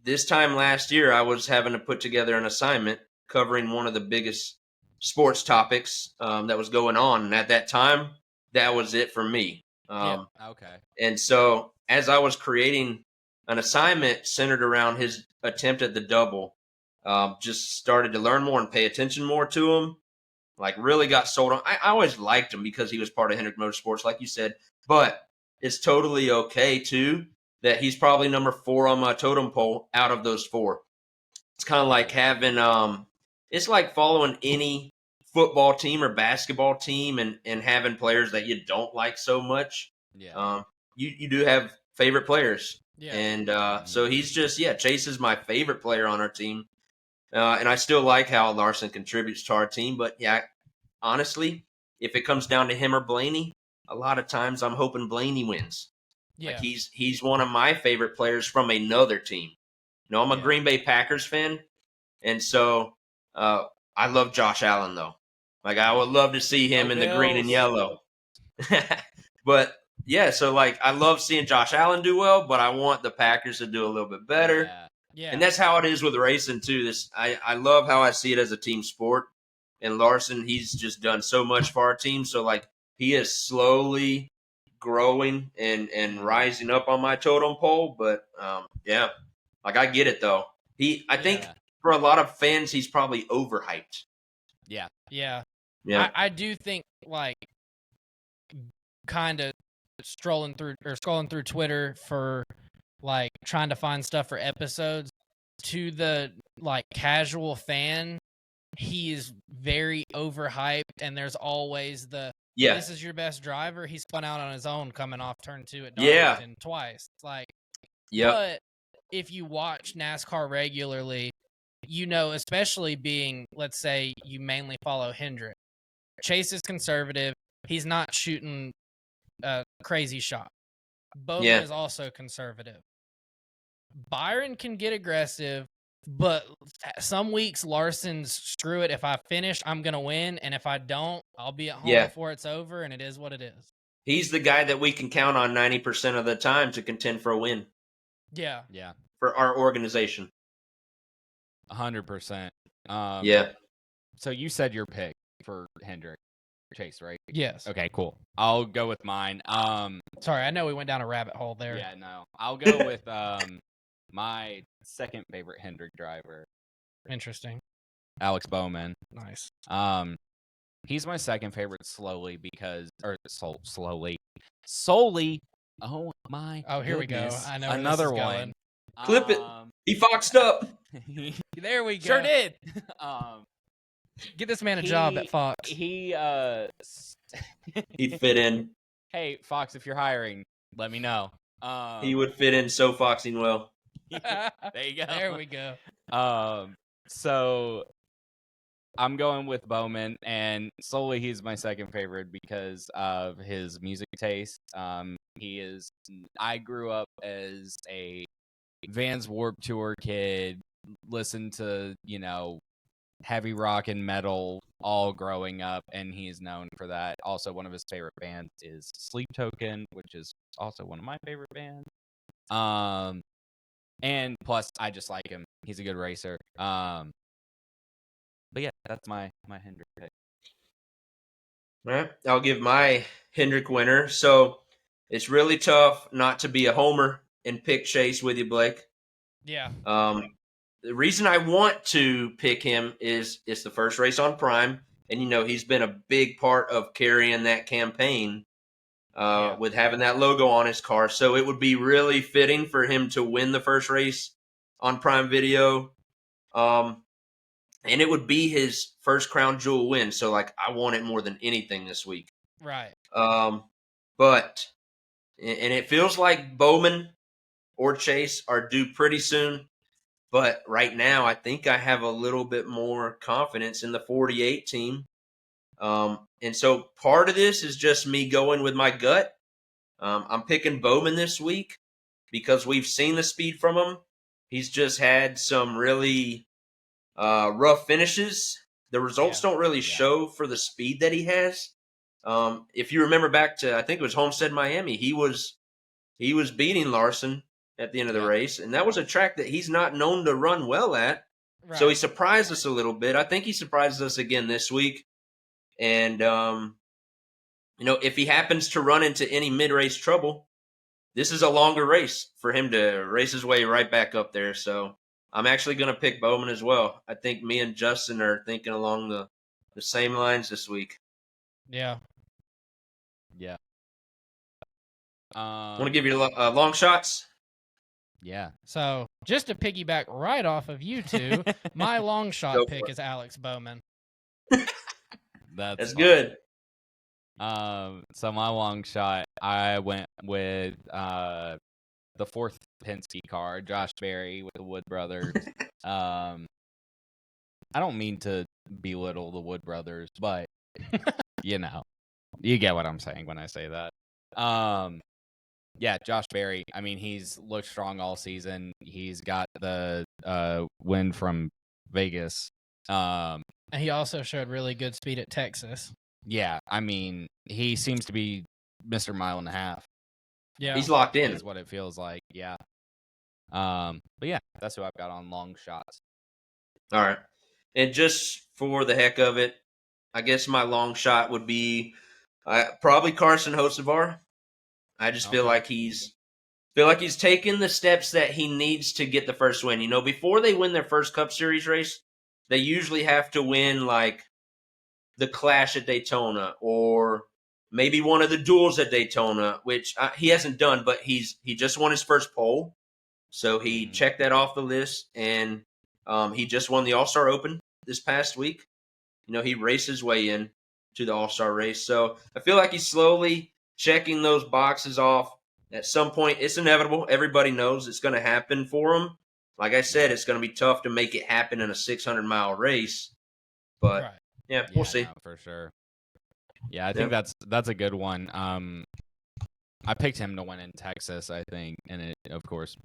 this time last year I was having to put together an assignment covering one of the biggest sports topics that was going on, and at that time, that was it for me. Okay. And so, as I was creating an assignment centered around his attempt at the double, just started to learn more and pay attention more to him. Like, really got sold on. I always liked him because he was part of Hendrick Motorsports, like you said. But it's totally okay too that he's probably number 4 on my totem pole out of those 4. It's kind of like having it's like following any football team or basketball team and having players that you don't like so much. Yeah. You do have favorite players. Yeah. And so he's just, Chase is my favorite player on our team. And I still like how Larson contributes to our team. But yeah, honestly, if it comes down to him or Blaney, a lot of times I'm hoping Blaney wins. Yeah. Like he's one of my favorite players from another team. You know, I'm a Green Bay Packers fan, and so I love Josh Allen though. Like I would love to see him in the green and yellow. But yeah, so like I love seeing Josh Allen do well, but I want the Packers to do a little bit better. Yeah. And that's how it is with racing too. I love how I see it as a team sport. And Larson, he's just done so much for our team. So like he is slowly growing and rising up on my totem pole. But yeah, like I get it though. I think for a lot of fans, he's probably overhyped. Yeah. Yeah. I do think like kind of scrolling through Twitter for like trying to find stuff for episodes, to the like casual fan, he is very overhyped, and there's always this is your best driver. He spun out on his own coming off turn 2 at Darlington twice. Like, but if you watch NASCAR regularly, you know, especially being, let's say you mainly follow Hendrick, Chase is conservative. He's not shooting a crazy shot. Bowman is also conservative. Byron can get aggressive, but some weeks Larson's screw it. If I finish, I'm going to win. And if I don't, I'll be at home before it's over. And it is what it is. He's the guy that we can count on 90% of the time to contend for a win. Yeah. For our organization. 100%. So you said your pick for Hendrick Chase, right? Yes. Okay, cool. I'll go with mine. Sorry, I know we went down a rabbit hole there. Yeah, no. I'll go with my second favorite Hendrick driver. Interesting. Alex Bowman. Nice. He's my second favorite solely. Oh my! Oh, here goodness. we go. I know where another this is one. going. Clip it. He foxed up. There we go. Sure did. Get this man a job at Fox. He'd fit in. Hey, Fox, if you're hiring, let me know. He would fit in so foxing well. There you go. There we go. So I'm going with Bowman, and solely he's my second favorite because of his music taste. I grew up as a Vans Warped Tour kid, listened to, heavy rock and metal all growing up, and he is known for that. Also, one of his favorite bands is Sleep Token, which is also one of my favorite bands. And plus, I just like him. He's a good racer. But yeah, that's my Hendrick pick. All right, I'll give my Hendrick winner. So it's really tough not to be a homer and pick Chase with you, Blake. Yeah. The reason I want to pick him is it's the first race on Prime, and he's been a big part of carrying that campaign with having that logo on his car. So it would be really fitting for him to win the first race on Prime Video. and it would be his first crown jewel win. So like I want it more than anything this week. Right. But and it feels like Bowman or Chase are due pretty soon. But right now, I think I have a little bit more confidence in the 48 team. And so part of this is just me going with my gut. I'm picking Bowman this week because we've seen the speed from him. He's just had some really rough finishes. The results don't really show for the speed that he has. If you remember back to, I think it was Homestead, Miami, he was beating Larson at the end of the race, and that was a track that he's not known to run well at. Right. So he surprised us a little bit. I think he surprises us again this week. And, if he happens to run into any mid-race trouble, this is a longer race for him to race his way right back up there. So I'm actually going to pick Bowman as well. I think me and Justin are thinking along the same lines this week. Yeah. Yeah. Want to give you long shots? Yeah. So just to piggyback right off of you two, my long shot pick is Alex Bowman. That's good. So my long shot, I went with the fourth Penske car, Josh Berry with the Wood Brothers. I don't mean to belittle the Wood Brothers, but you get what I'm saying when I say that. Yeah, Josh Berry. I mean, he's looked strong all season. He's got the win from Vegas. And he also showed really good speed at Texas. Yeah, I mean, he seems to be Mr. Mile and a Half. Yeah, he's locked in. Is what it feels like. Yeah. But yeah, that's who I've got on long shots. All right, and just for the heck of it, I guess my long shot would be probably Carson Hocevar. I just feel like he's taken the steps that he needs to get the first win. Before they win their first Cup Series race, they usually have to win like the Clash at Daytona or maybe one of the duels at Daytona, which he hasn't done, but he just won his first pole. So he checked that off the list, and he just won the All-Star Open this past week. He raced his way in to the All-Star race. So I feel like he's slowly checking those boxes off. At some point, it's inevitable. Everybody knows it's going to happen for him. Like I said, it's going to be tough to make it happen in a 600-mile race. But, yeah, we'll see. No, for sure. Yeah, I think that's a good one. I picked him to win in Texas, I think. And, of course,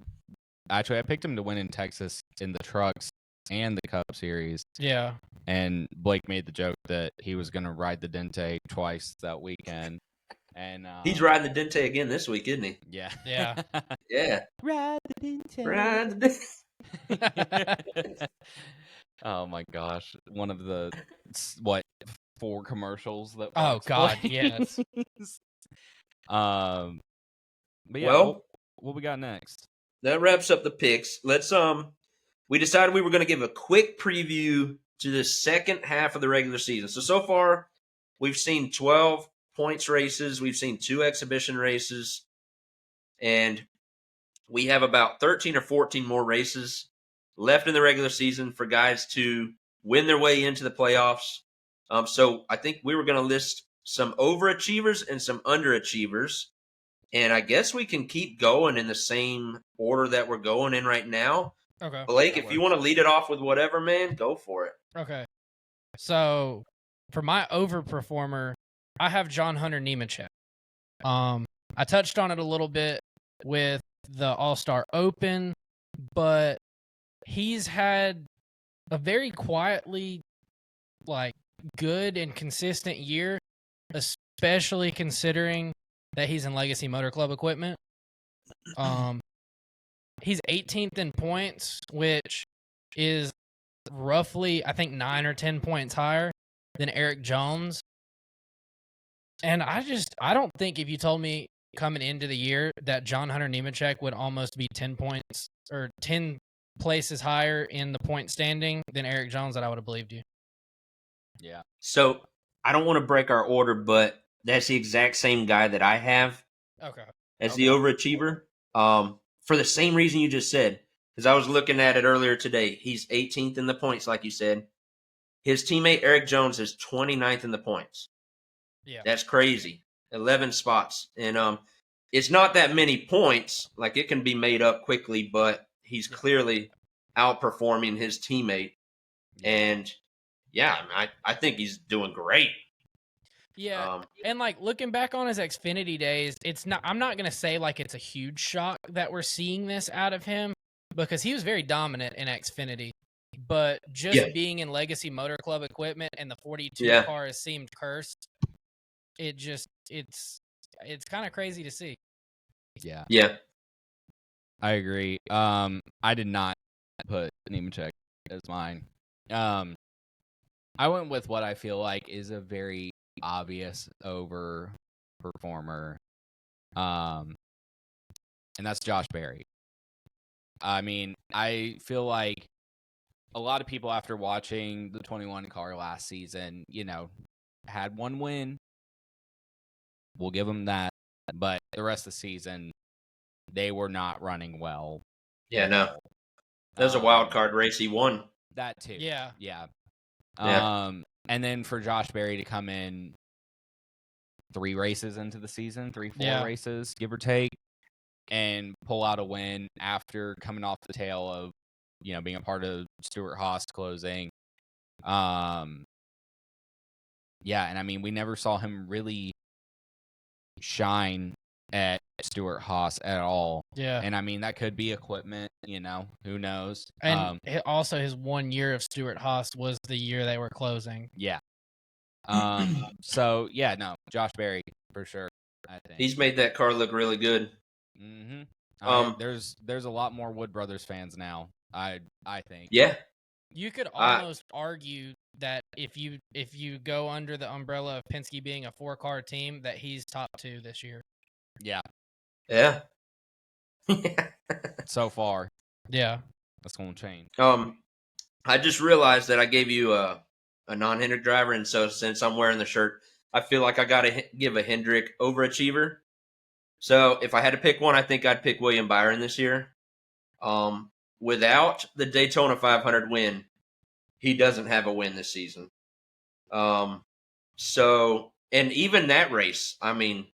actually, I picked him to win in Texas in the trucks and the Cup Series. Yeah. And Blake made the joke that he was going to ride the Dente twice that weekend. And he's riding the Dente again this week, isn't he? Yeah. Yeah. Yeah. Ride the Dente. Ride the Dente. Oh my gosh. One of the 4 commercials that Oh God, yes. But yeah, what we got next? That wraps up the picks. Let's we decided we were going to give a quick preview to the second half of the regular season. So far, we've seen 12 points races. We've seen 2 exhibition races. And we have about 13 or 14 more races left in the regular season for guys to win their way into the playoffs. So I think we were going to list some overachievers and some underachievers. And I guess we can keep going in the same order that we're going in right now. Okay. Blake, if you want to lead it off with whatever, man, go for it. Okay. So for my overperformer, I have John Hunter Nemechek. I touched on it a little bit with the All-Star Open, but he's had a very quietly, good and consistent year, especially considering that he's in Legacy Motor Club equipment. He's 18th in points, which is roughly, I think, 9 or 10 points higher than Eric Jones. And I don't think if you told me coming into the year that John Hunter Nemechek would almost be 10 points or 10 places higher in the point standing than Eric Jones, that I would have believed you. Yeah. So I don't want to break our order, but that's the exact same guy that I have. Okay. As the overachiever. For the same reason you just said, because I was looking at it earlier today. He's 18th in the points, like you said. His teammate Eric Jones is 29th in the points. Yeah. That's crazy. 11 spots. And it's not that many points. Like, it can be made up quickly, but he's clearly outperforming his teammate. Yeah. And yeah, I think he's doing great. Yeah. And like looking back on his Xfinity days, I'm not going to say like it's a huge shock that we're seeing this out of him because he was very dominant in Xfinity. But just being in Legacy Motor Club equipment and the 42 car has seemed cursed. It's kind of crazy to see. Yeah. Yeah. I agree. I did not put Nemechek as mine. I went with what I feel like is a very obvious over performer. And that's Josh Berry. I mean, I feel like a lot of people after watching the 21 car last season, had one win. We'll give them that. But the rest of the season, they were not running well. Yeah, no. That was a wild card race. He won. That too. Yeah. Yeah. And then for Josh Berry to come in 3 races into the season, 4 races, give or take, and pull out a win after coming off the tail of, being a part of Stewart-Haas closing. Yeah, and I mean, we never saw him really shine at Stewart-Haas at all. Yeah. And I mean, that could be equipment, who knows. And also his 1 year of Stewart-Haas was the year they were closing. Yeah. So yeah, no, Josh Berry for sure. I think He's made that car look really good. Mm-hmm. There's a lot more Wood Brothers fans now. I think. Yeah. You could almost argue that if you go under the umbrella of Penske being a 4-car team, that he's top 2 this year. Yeah. Yeah. So far. Yeah. That's going to change. I just realized that I gave you a non-Hendrick driver, and so since I'm wearing the shirt, I feel like I got to give a Hendrick overachiever. So if I had to pick one, I think I'd pick William Byron this year. Without the Daytona 500 win, he doesn't have a win this season. So, and even that race, I mean,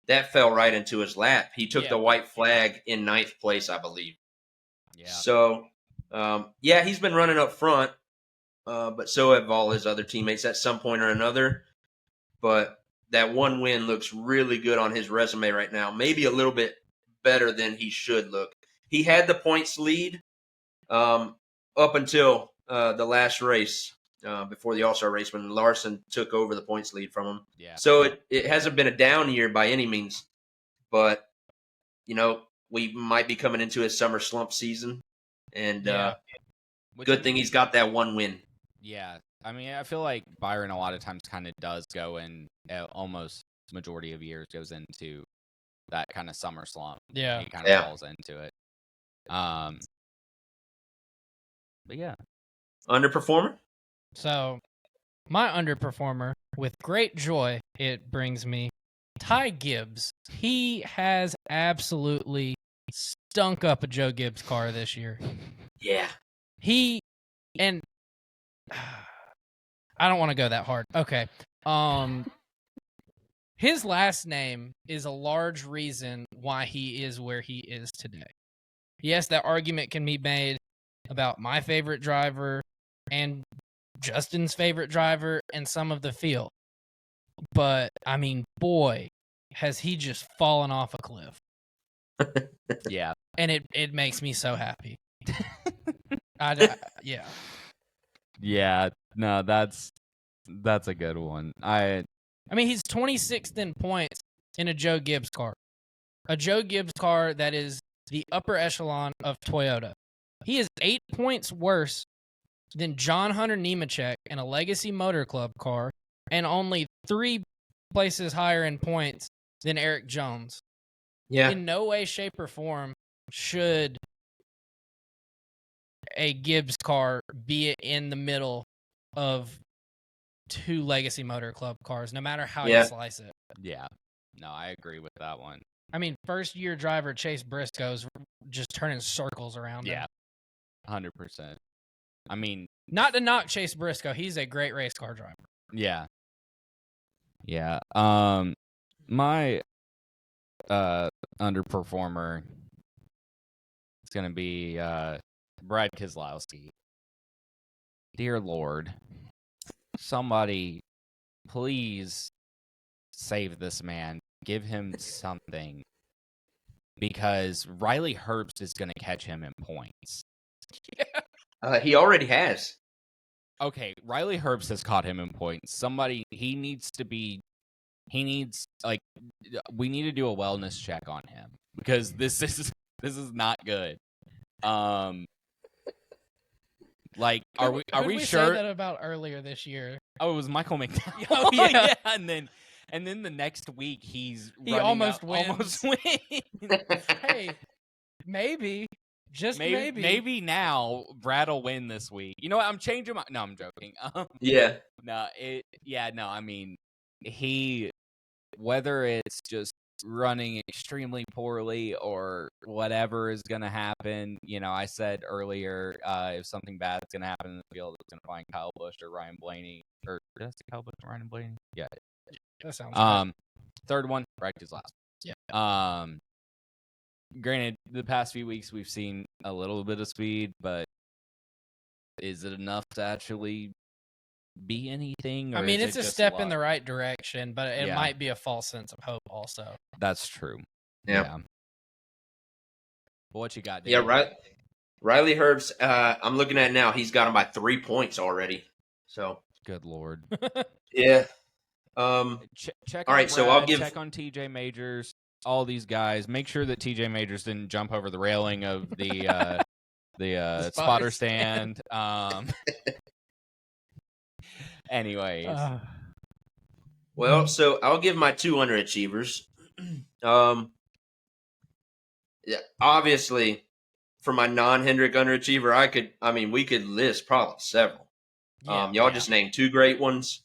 that fell right into his lap. He took the white flag in 9th place, I believe. Yeah. So, he's been running up front, but so have all his other teammates at some point or another. But that one win looks really good on his resume right now. Maybe a little bit better than he should look. He had the points lead up until the last race before the All-Star race when Larson took over the points lead from him. Yeah. So it hasn't been a down year by any means, but we might be coming into his summer slump season, and good thing he's got that one win. Yeah. I mean, I feel like Byron a lot of times kind of does go in, almost majority of years goes into that kind of summer slump. Yeah. He kind of falls into it. But yeah. Underperformer? So, my underperformer, with great joy, it brings me Ty Gibbs. He has absolutely stunk up a Joe Gibbs car this year. Yeah. And I don't want to go that hard. Okay. His last name is a large reason why he is where he is today. Yes, that argument can be made about my favorite driver and Justin's favorite driver and some of the field. But, I mean, boy, has he just fallen off a cliff. Yeah. And it makes me so happy. Yeah. Yeah. No, that's a good one. I mean, he's 26th in points in a Joe Gibbs car. A Joe Gibbs car that is the upper echelon of Toyota. He is 8 points worse than John Hunter Nemechek in a Legacy Motor Club car and only 3 places higher in points than Eric Jones. Yeah. In no way, shape, or form should a Gibbs car be in the middle of 2 Legacy Motor Club cars, no matter how you slice it. Yeah. No, I agree with that one. I mean, first-year driver Chase Briscoe's just turning circles around him. Yeah. 100%. I mean, Not to knock Chase Briscoe, he's a great race car driver. yeah. Yeah. My underperformer is going to be Brad Keselowski. Dear Lord, somebody please save this man. Give him something. Because Riley Herbst is going to catch him in points. He already has. Okay, Riley Herbst has caught him in points. We need to do a wellness check on him because this is not good. Like, are we sure? Say that about earlier this year? Oh, it was Michael McDowell. Oh, yeah. and then the next week he almost wins. Almost wins. Hey, maybe. Just maybe. Maybe now Brad will win this week. You know what? I'm changing my. No, I'm joking. Yeah. No, I mean, whether it's just running extremely poorly or whatever is going to happen. You know, I said earlier, if something bad is going to happen in the field, it's going to find Kyle Busch or Ryan Blaney. Or did I say Kyle Busch or Ryan Blaney? Yeah. That sounds right. Third one, practice last. Yeah. Granted, the past few weeks we've seen a little bit of speed, but is it enough to actually be anything? Or I mean, is it's it a just step luck? in the right direction, but it might be a false sense of hope also. That's true. Yeah. But what you got, Dave? Yeah, right. Riley Herbst, I'm looking at now, he's got him by 3 points already. So Good Lord. yeah. Check all on right, Brad, so I'll give check on TJ Majors, all these guys. Make sure that TJ Majors didn't jump over the railing of the spotter stand. Anyways. Well, so I'll give my 2 underachievers. Yeah, obviously, for my non-Hendrick underachiever, we could list probably several. Y'all just named 2 great ones.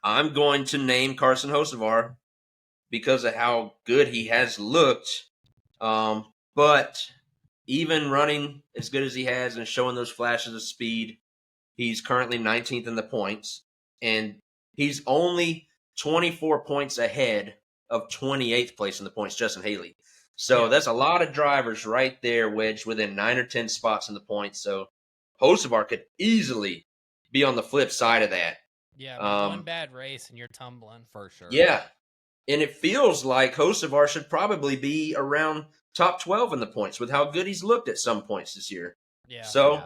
I'm going to name Carson Hocevar because of how good he has looked. But even running as good as he has and showing those flashes of speed, he's currently 19th in the points. And he's only 24 points ahead of 28th place in the points, Justin Haley. So that's a lot of drivers right there wedged within 9 or 10 spots in the points. So Hocevar could easily be on the flip side of that. Yeah, one bad race and you're tumbling. For sure. Yeah. And it feels like Hocevar should probably be around top 12 in the points with how good he's looked at some points this year. Yeah. So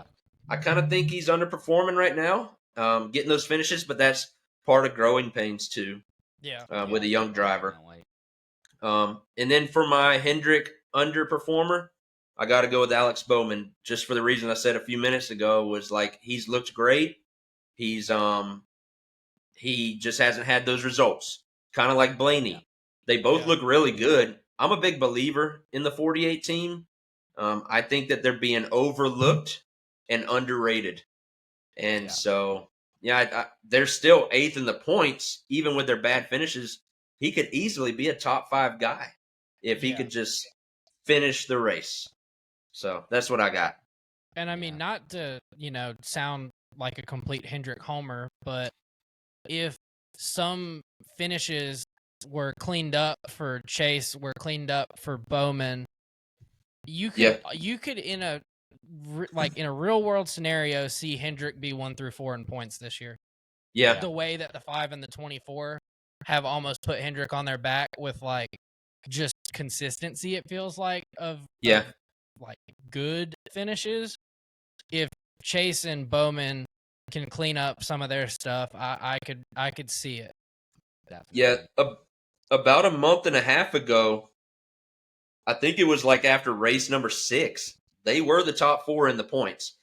I kind of think he's underperforming right now, getting those finishes, but that's part of growing pains too. With a young driver. And then for my Hendrick underperformer, I got to go with Alex Bowman, just for the reason I said a few minutes ago, was like he's looked great. He just hasn't had those results. Kind of like Blaney. Yeah. They both look really good. I'm a big believer in the 48 team. I think that they're being overlooked and underrated. And so, they're still 8th in the points, even with their bad finishes. He could easily be a top 5 guy if he could just finish the race. So that's what I got. And I mean, not to, sound like a complete Hendrick homer, but if some finishes were cleaned up for Chase, were cleaned up for Bowman, you could in a real world scenario see Hendrick be 1 through 4 in points this year. Yeah. The way that the 5 and the 24 have almost put Hendrick on their back with just consistency, it feels like, of good finishes. If Chase and Bowman can clean up some of their stuff, I could see it. Definitely. Yeah, about a month and a half ago, I think it was after race number 6, they were the top 4 in the points.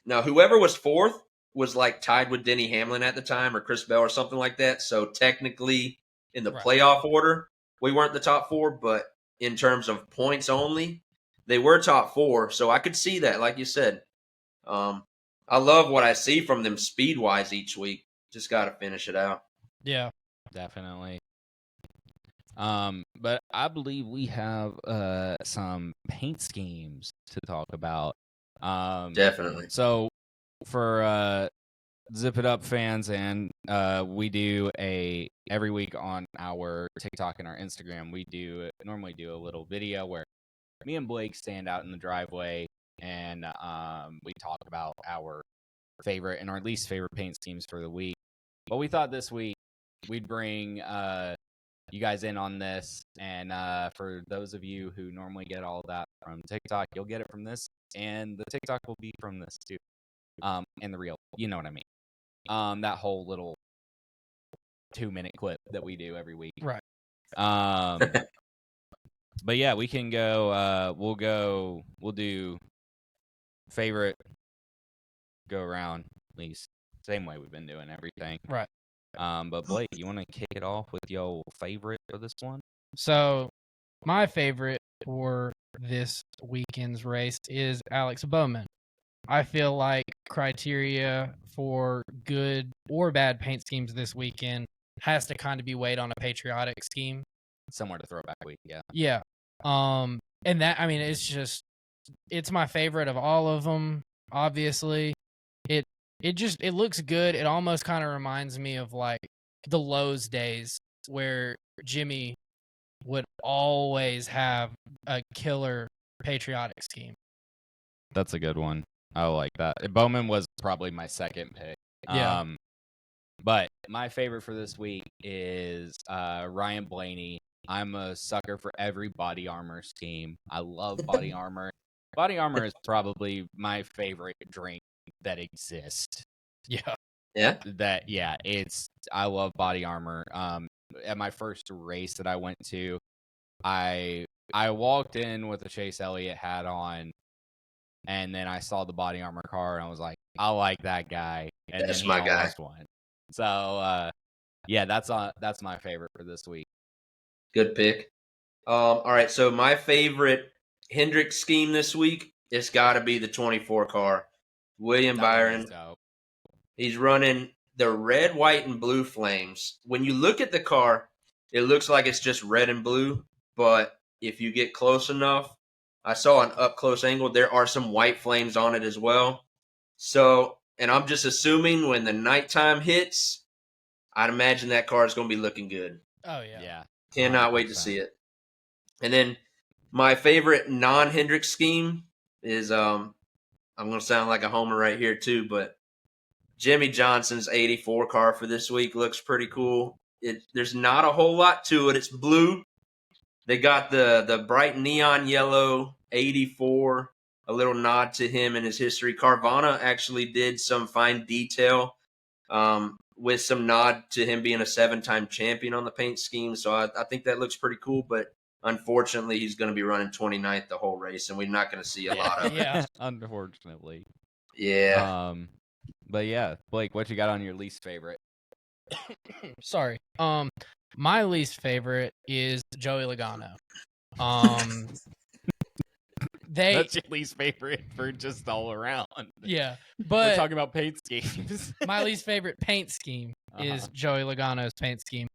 Now, whoever was 4th was tied with Denny Hamlin at the time or Chris Bell or something like that. So technically, in the playoff order, we weren't the top 4, but in terms of points only, they were top 4. So I could see that, like you said. I love what I see from them speed-wise each week. Just got to finish it out. Yeah. Definitely. But I believe we have some paint schemes to talk about. Definitely. So for Zip It Up fans, and we do every week on our TikTok and our Instagram, we normally do a little video where me and Blake stand out in the driveway and we talk about our favorite and our least favorite paint schemes for the week. But we thought this week we'd bring you guys in on this, and for those of you who normally get all of that from TikTok, you'll get it from this, and the TikTok will be from this too, and the reel, you know what I mean. That whole little 2-minute clip that we do every week. Right. But yeah, we can go. We'll do favorite, go around, least, same way we've been doing everything. Right. But Blake, you want to kick it off with your favorite for this one? So, my favorite for this weekend's race is Alex Bowman. I feel like criteria for good or bad paint schemes this weekend has to kind of be weighed on a patriotic scheme. Somewhere to throwback week, yeah. Yeah. And that, I mean, it's my favorite of all of them, obviously. It looks good. It almost kind of reminds me of like the Lowe's days where Jimmy would always have a killer patriotic scheme. That's a good one. I like that. Bowman was probably my second pick. Yeah. But my favorite for this week is Ryan Blaney. I'm a sucker for every body armor scheme. I love body armor. Body armor is probably my favorite drink that exists. Yeah. Yeah. I love body armor. At my first race that I went to, I walked in with a Chase Elliott hat on, and then I saw the body armor car, and I was like, I like that guy. And That's then my he guy. almost won. So yeah, that's my favorite for this week. Good pick. All right, so my favorite Hendrick scheme this week, it's got to be the 24 car. William Byron. He's running the red, white, and blue flames. When you look at the car, it looks like it's just red and blue, but if you get close enough, I saw an up-close angle, there are some white flames on it as well. So, and I'm just assuming when the nighttime hits, I'd imagine that car is going to be looking good. Oh, yeah. Yeah. Cannot wait to see it. And then my favorite non-Hendrick scheme is, I'm going to sound like a homer right here too, but Jimmy Johnson's 84 car for this week looks pretty cool. There's not a whole lot to it. It's blue. They got the bright neon yellow 84, a little nod to him and his history. Carvana actually did some fine detail with some nod to him being a 7-time champion on the paint scheme. So I think that looks pretty cool, but unfortunately he's going to be running 29th the whole race, and we're not going to see a lot of it. Unfortunately. Yeah. But yeah, Blake, what you got on your least favorite? Sorry. My least favorite is Joey Logano. That's your least favorite for just all around. Yeah, we're but talking about paint schemes. my least favorite paint scheme is Joey Logano's paint scheme.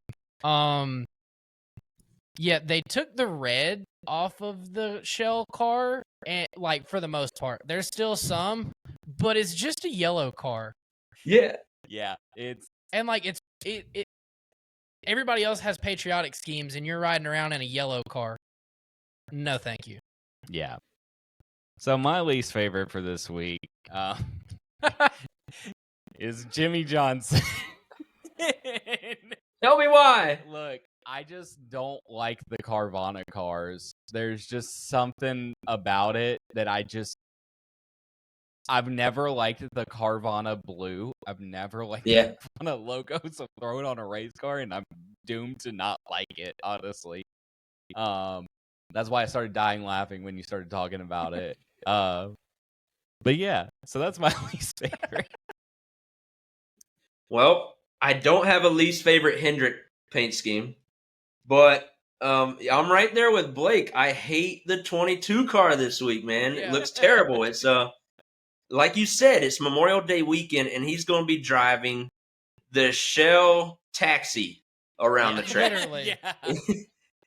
Yeah, they took the red off of the shell car, and like for the most part, there's still some, but it's just a yellow car. Yeah. Yeah, it's and like it. Everybody else has patriotic schemes, and you're riding around in a yellow car. No, thank you. Yeah. So my least favorite for this week is Jimmy Johnson. Tell me why. Look, I just don't like the Carvana cars. There's just something about it that I've never liked the Carvana blue. I've never liked the Carvana logo, so throw it on a race car, and I'm doomed to not like it, honestly. That's why I started dying laughing when you started talking about it. But yeah, so that's my least favorite. Well, I don't have a least favorite Hendrick paint scheme, but I'm right there with Blake. I hate the 22 car this week, man. Yeah. It looks terrible. It's like you said, it's Memorial Day weekend, and he's going to be driving the Shell taxi around the track. Literally. Yeah.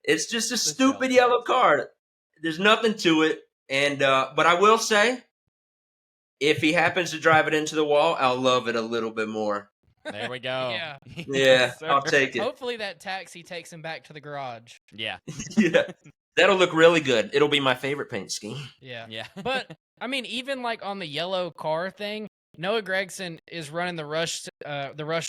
It's just a stupid yellow car. There's nothing to it. And but I will say, if he happens to drive it into the wall, I'll love it a little bit more. There we go. Yeah. Yeah, Yes, I'll sir. take it. Hopefully that taxi takes him back to the garage. Yeah. Yeah, that'll look really good. It'll be my favorite paint scheme. Yeah. Yeah. But I mean, even like on the yellow car thing, Noah Gregson is running the Rush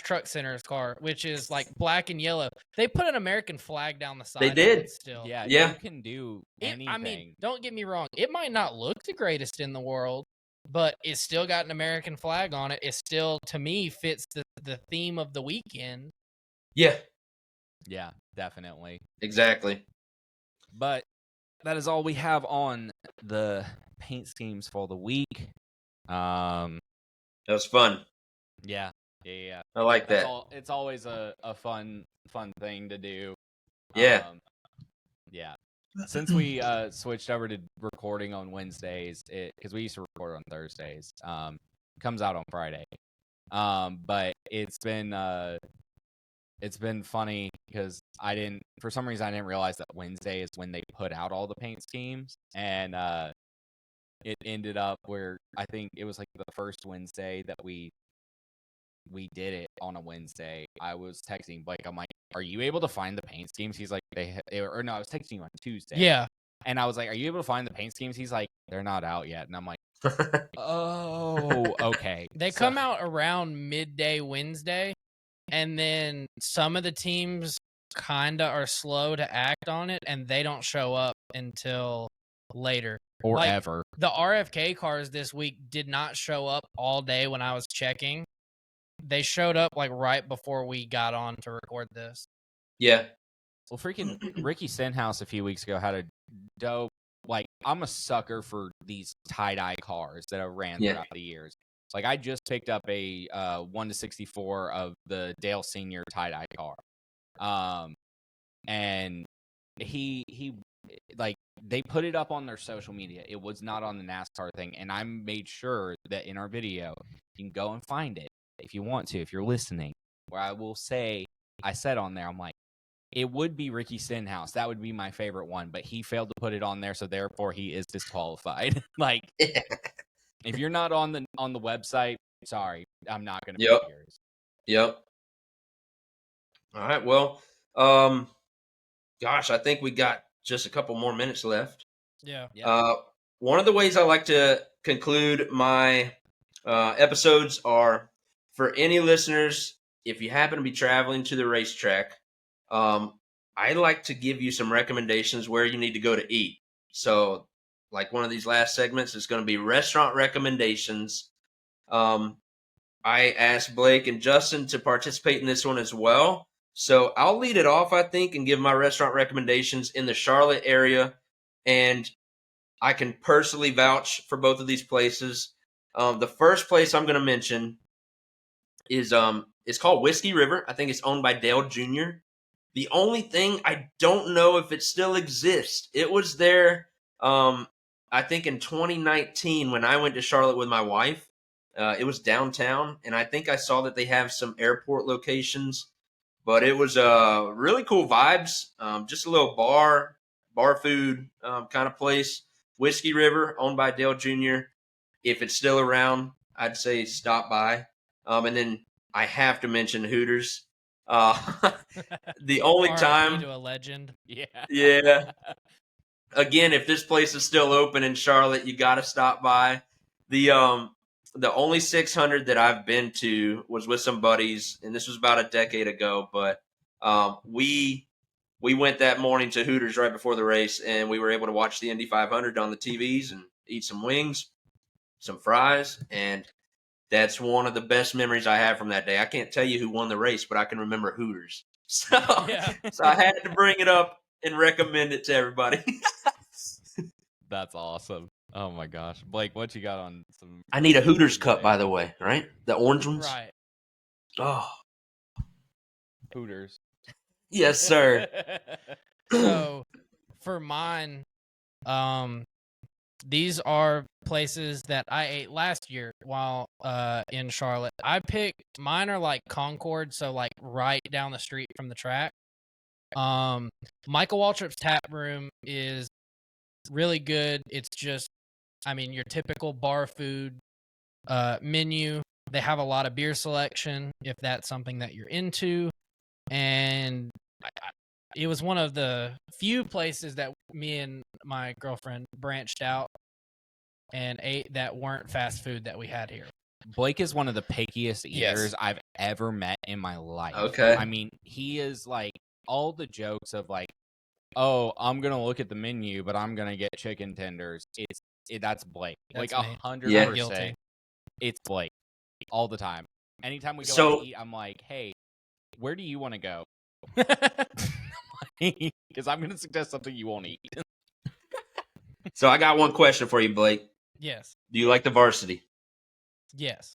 Truck Center's car, which is like black and yellow. They put an American flag down the side. They of did. it still. Yeah, Yeah. you can do I anything. mean, don't get me wrong. It might not look the greatest in the world, but it's still got an American flag on it. It still, to me, fits the theme of the weekend. Yeah, Yeah, definitely. exactly. But that is all we have on the paint schemes for the week. That was fun. Yeah. Yeah. I like That's that. all. It's always a fun thing to do. Yeah. Yeah. Since we switched over to recording on Wednesdays, because we used to record on Thursdays, comes out on Friday. But it's been funny because for some reason I didn't realize that Wednesday is when they put out all the paint schemes, and it ended up where I think it was like the first Wednesday that we did it on a Wednesday. I was texting Blake. I'm like, "Are you able to find the paint schemes?" He's like, or no, I was texting you on Tuesday. Yeah. And I was like, "Are you able to find the paint schemes?" He's like, "They're not out yet." And I'm like, "Oh, okay." They come out around midday Wednesday, and then some of the teams kind of are slow to act on it, and they don't show up until later. or Like, ever. The RFK cars this week did not show up all day when I was checking. They showed up like right before we got on to record this. Yeah. Well, freaking Ricky Stenhouse a few weeks ago had a dope. Like, I'm a sucker for these tie-dye cars that have ran throughout the years. Like, I just picked up a 1/64 of the Dale Senior tie-dye car. And he like, they put it up on their social media. It was not on the NASCAR thing, and I made sure that in our video you can go and find it if you want to, if you're listening. Where I will say, I said on there, I'm like, it would be Ricky Stenhouse. That would be my favorite one, but he failed to put it on there, so therefore he is disqualified. Like, if you're not on the website, sorry, I'm not going to Yep. put yours. Yep. All right. Well, gosh, I think we got just a couple more minutes left. Yeah. One of the ways I like to conclude my episodes are for any listeners, if you happen to be traveling to the racetrack, I like to give you some recommendations where you need to go to eat. So, like one of these last segments is going to be restaurant recommendations. I asked Blake and Justin to participate in this one as well. So I'll lead it off, I think, and give my restaurant recommendations in the Charlotte area. And I can personally vouch for both of these places. The first place I'm going to mention is it's called Whiskey River. I think it's owned by Dale Jr. The only thing, I don't know if it still exists. It was there, I think, in 2019 when I went to Charlotte with my wife. It was downtown, and I think I saw that they have some airport locations. But it was really cool vibes. Just a little bar food kind of place. Whiskey River, owned by Dale Jr. If it's still around, I'd say stop by. And then I have to mention Hooters. The only RIP time, to a legend. yeah. Again, if this place is still open in Charlotte, you got to stop by. The only 600 that I've been to was with some buddies, and this was about a decade ago. But we went that morning to Hooters right before the race, and we were able to watch the Indy 500 on the TVs and eat some wings, some fries, and that's one of the best memories I have from that day. I can't tell you who won the race, but I can remember Hooters. So, so I had to bring it up and recommend it to everybody. That's awesome. Oh my gosh, Blake, what you got on some? I need a Hooters cup, by the way, right? The orange ones. Right. Oh, Hooters. yes, sir. So for mine, these are places that I ate last year while in Charlotte. Mine are like Concord, so like right down the street from the track. Michael Waltrip's Tap Room is really good. It's just, I mean, your typical bar food. menu. They have a lot of beer selection if that's something that you're into. And it was one of the few places that me and my girlfriend branched out and ate that weren't fast food that we had here. Blake is one of the pickiest Yes. eaters I've ever met in my life. Okay. I mean, he is like all the jokes of like, oh, I'm gonna look at the menu, but I'm gonna get chicken tenders. That's Blake. That's Like me. 100%. Guilty. It's Blake all the time. Anytime we go out So- to eat, I'm like, hey, where do you want to go? Because I'm gonna suggest something you won't eat. So I got one question for you, Blake. Yes. Do you like the varsity? Yes.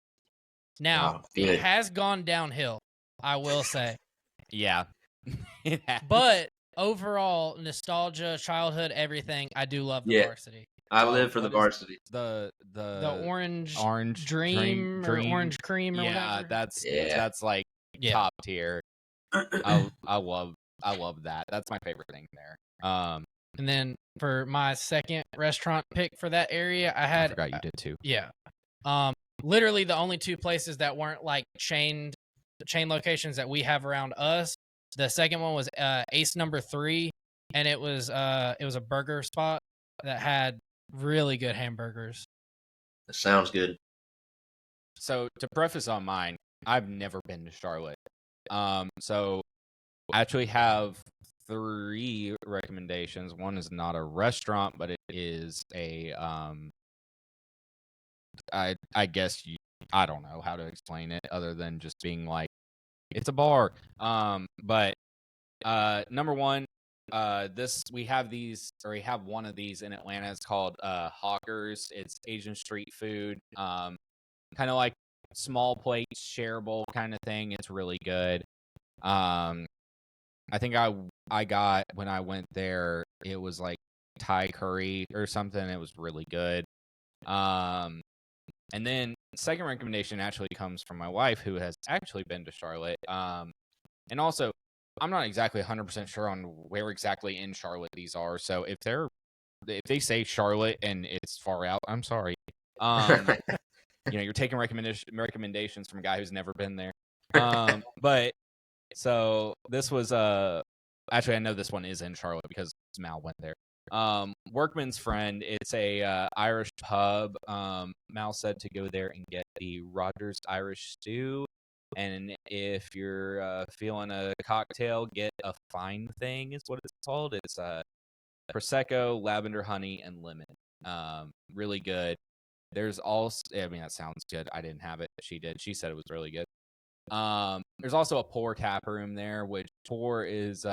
Now, Oh, good. it has gone downhill, I will say. Yeah. It has. But overall, nostalgia, childhood, everything, I do love the Yeah. varsity. I Oh, live for the what is- varsity. the orange dream or orange cream or yeah, whatever. that's like Yeah. top tier. I love that. That's my favorite thing there. And then for my second restaurant pick for that area, I I had forgot you did too. yeah. Literally the only two places that weren't like chain locations that we have around us. The second one was Ace Number 3, and it was a burger spot that had really good hamburgers. That sounds good. So to preface on mine, I've never been to Charlotte. So I actually have 3 recommendations. One is not a restaurant, but it is a I guess I don't know how to explain it other than just being like it's a bar. But number one, we have one of these in Atlanta. It's called Hawkers. It's Asian street food. Kind of like small plates, shareable kind of thing. It's really good. I think I got when I went there, it was like Thai curry or something. It was really good. And then second recommendation actually comes from my wife, who has actually been to Charlotte. And also, I'm not exactly 100% sure on where exactly in Charlotte these are. So if they say Charlotte and it's far out, I'm sorry. You're taking recommendations from a guy who's never been there. But so this was actually I know this one is in Charlotte because Mal went there. Workman's Friend. It's a Irish pub. Mal said to go there and get the Rogers Irish Stew. And if you're feeling a cocktail, get a fine thing is what it's called. It's Prosecco, lavender honey, and lemon. Really good. There's also, I mean, that sounds good. I didn't have it. She did. She said it was really good. There's also a Pour tap room there, which Pour is,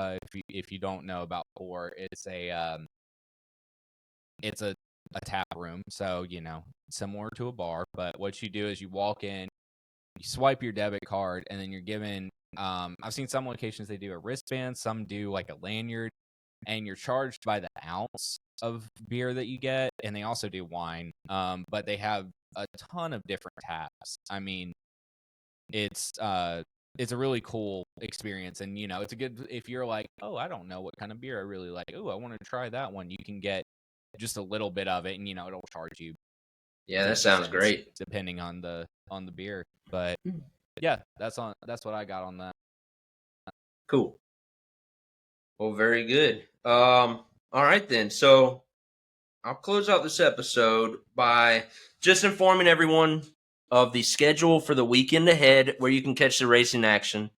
if you don't know about Pour, it's a tap room. So, similar to a bar, but what you do is you walk in, you swipe your debit card, and then you're given, I've seen some locations, they do a wristband, some do like a lanyard, and you're charged by the ounce of beer that you get, and they also do wine, but they have a ton of different taps. I mean, it's a really cool experience, and it's a good, if you're like, oh, I don't know what kind of beer I really like, oh, I want to try that one, you can get just a little bit of it, and it'll charge you. Yeah, that sounds cents, great. depending on the beer, but yeah, that's what I got on that. Cool. Well, very good. All right then. So I'll close out this episode by just informing everyone of the schedule for the weekend ahead, where you can catch the racing action.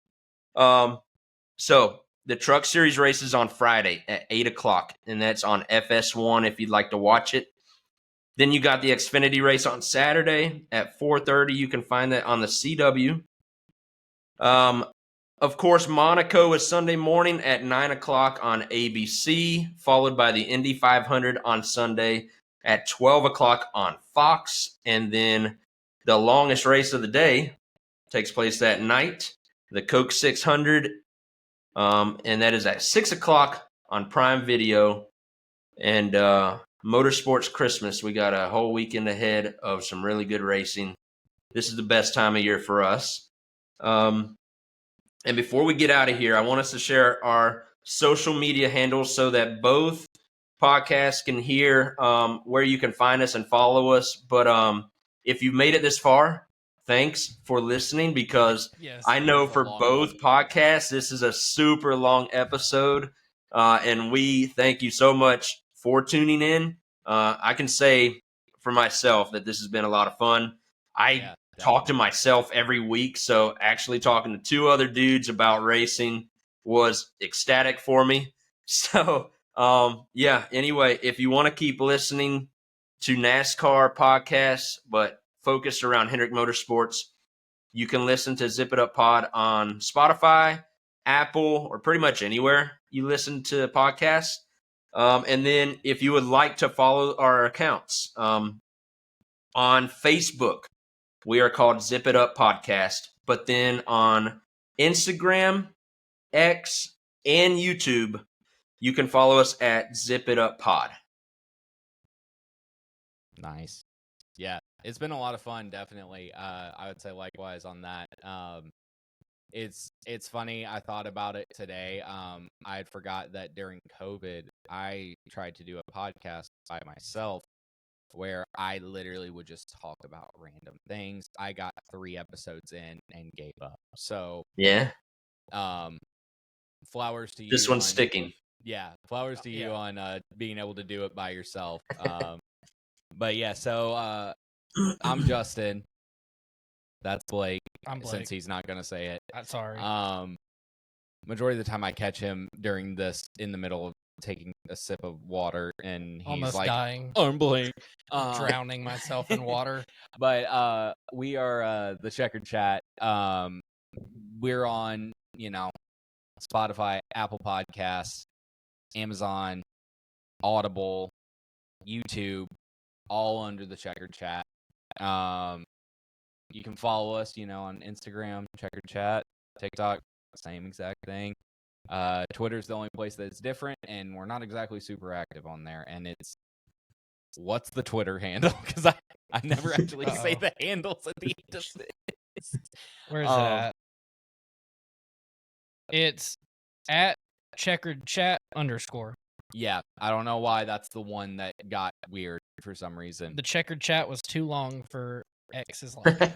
So the Truck Series races on Friday at 8:00, and that's on FS1 if you'd like to watch it. Then you got the Xfinity race on Saturday at 4:30. You can find that on the CW. Of course, Monaco is Sunday morning at 9:00 on ABC, followed by the Indy 500 on Sunday at 12:00 on Fox. And then the longest race of the day takes place that night, the Coke 600, and that is at 6:00 on Prime Video. And Motorsports Christmas, we got a whole weekend ahead of some really good racing. This is the best time of year for us. And before we get out of here, I want us to share our social media handles so that both podcasts can hear where you can find us and follow us. But if you've made it this far, thanks for listening, because Yes. I know It's a for long both podcasts, this is a super long episode, and we thank you so much for tuning in. I can say for myself that this has been a lot of fun. I talk to myself every week, so actually talking to two other dudes about racing was ecstatic for me. So, yeah, anyway, if you want to keep listening to NASCAR podcasts, but focused around Hendrick Motorsports, you can listen to Zip It Up Pod on Spotify, Apple, or pretty much anywhere you listen to podcasts. And then if you would like to follow our accounts on Facebook, we are called Zip It Up Podcast. But then on Instagram, X, and YouTube, you can follow us at Zip It Up Pod. Nice. Yeah, it's been a lot of fun, definitely. I would say likewise on that. It's funny. I thought about it today. I had forgot that during COVID, I tried to do a podcast by myself where I literally would just talk about random things. I got 3 episodes in and gave up. So, Yeah, flowers to you. this one's sticking. Yeah, flowers to you Yeah. on being able to do it by yourself. But yeah, so I'm Justin. That's Blake. I'm Blake. Since he's not gonna say it. Sorry. Majority of the time I catch him during this in the middle of taking a sip of water, and he's Almost like, dying. I'm Blake. Drowning myself in water. But we are the Checkered Chat. We're on, Spotify, Apple Podcasts, Amazon, Audible, YouTube, all under the Checkered Chat. You can follow us, on Instagram, Checkered Chat, TikTok, same exact thing. Twitter's the only place that's different, and we're not exactly super active on there. And what's the Twitter handle? Because I never actually say the handles at the end of this. Where is it at? It's at Checkered Chat _. Yeah, I don't know why that's the one that got weird for some reason. The Checkered Chat was too long for X's liking.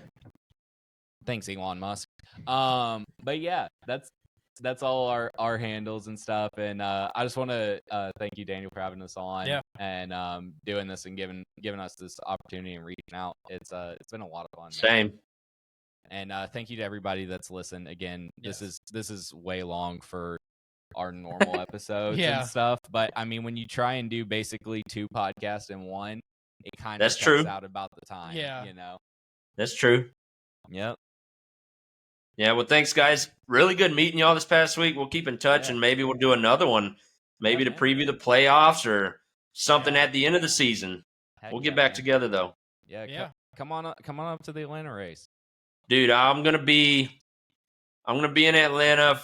Thanks, Elon Musk. But yeah, that's all our handles and stuff. And I just want to thank you, Daniel, for having us on and doing this and giving us this opportunity and reaching out. It's been a lot of fun. Same. Man. And thank you to everybody that's listened. Again, this is way long for our normal episodes and stuff. But I mean, when you try and do basically 2 podcasts in one, it kind of cuts out about the time. Yeah. That's true. Yep. Yeah, well, thanks, guys. Really good meeting y'all this past week. We'll keep in touch, and maybe we'll do another one, maybe to preview the playoffs or something at the end of the season. We'll get back together, though. Yeah. Come on up to the Atlanta race. Dude, I'm gonna be in Atlanta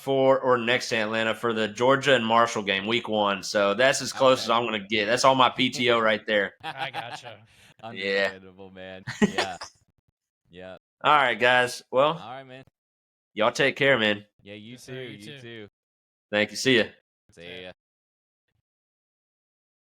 next to Atlanta for the Georgia and Marshall game, week 1. So that's as close as I'm gonna get. That's all my PTO right there. I gotcha. Understandable, man. Yeah. Yeah. All right, guys. Well, all right, man. Y'all take care, man. Yeah, you too. You too. Thank you. See ya. See ya.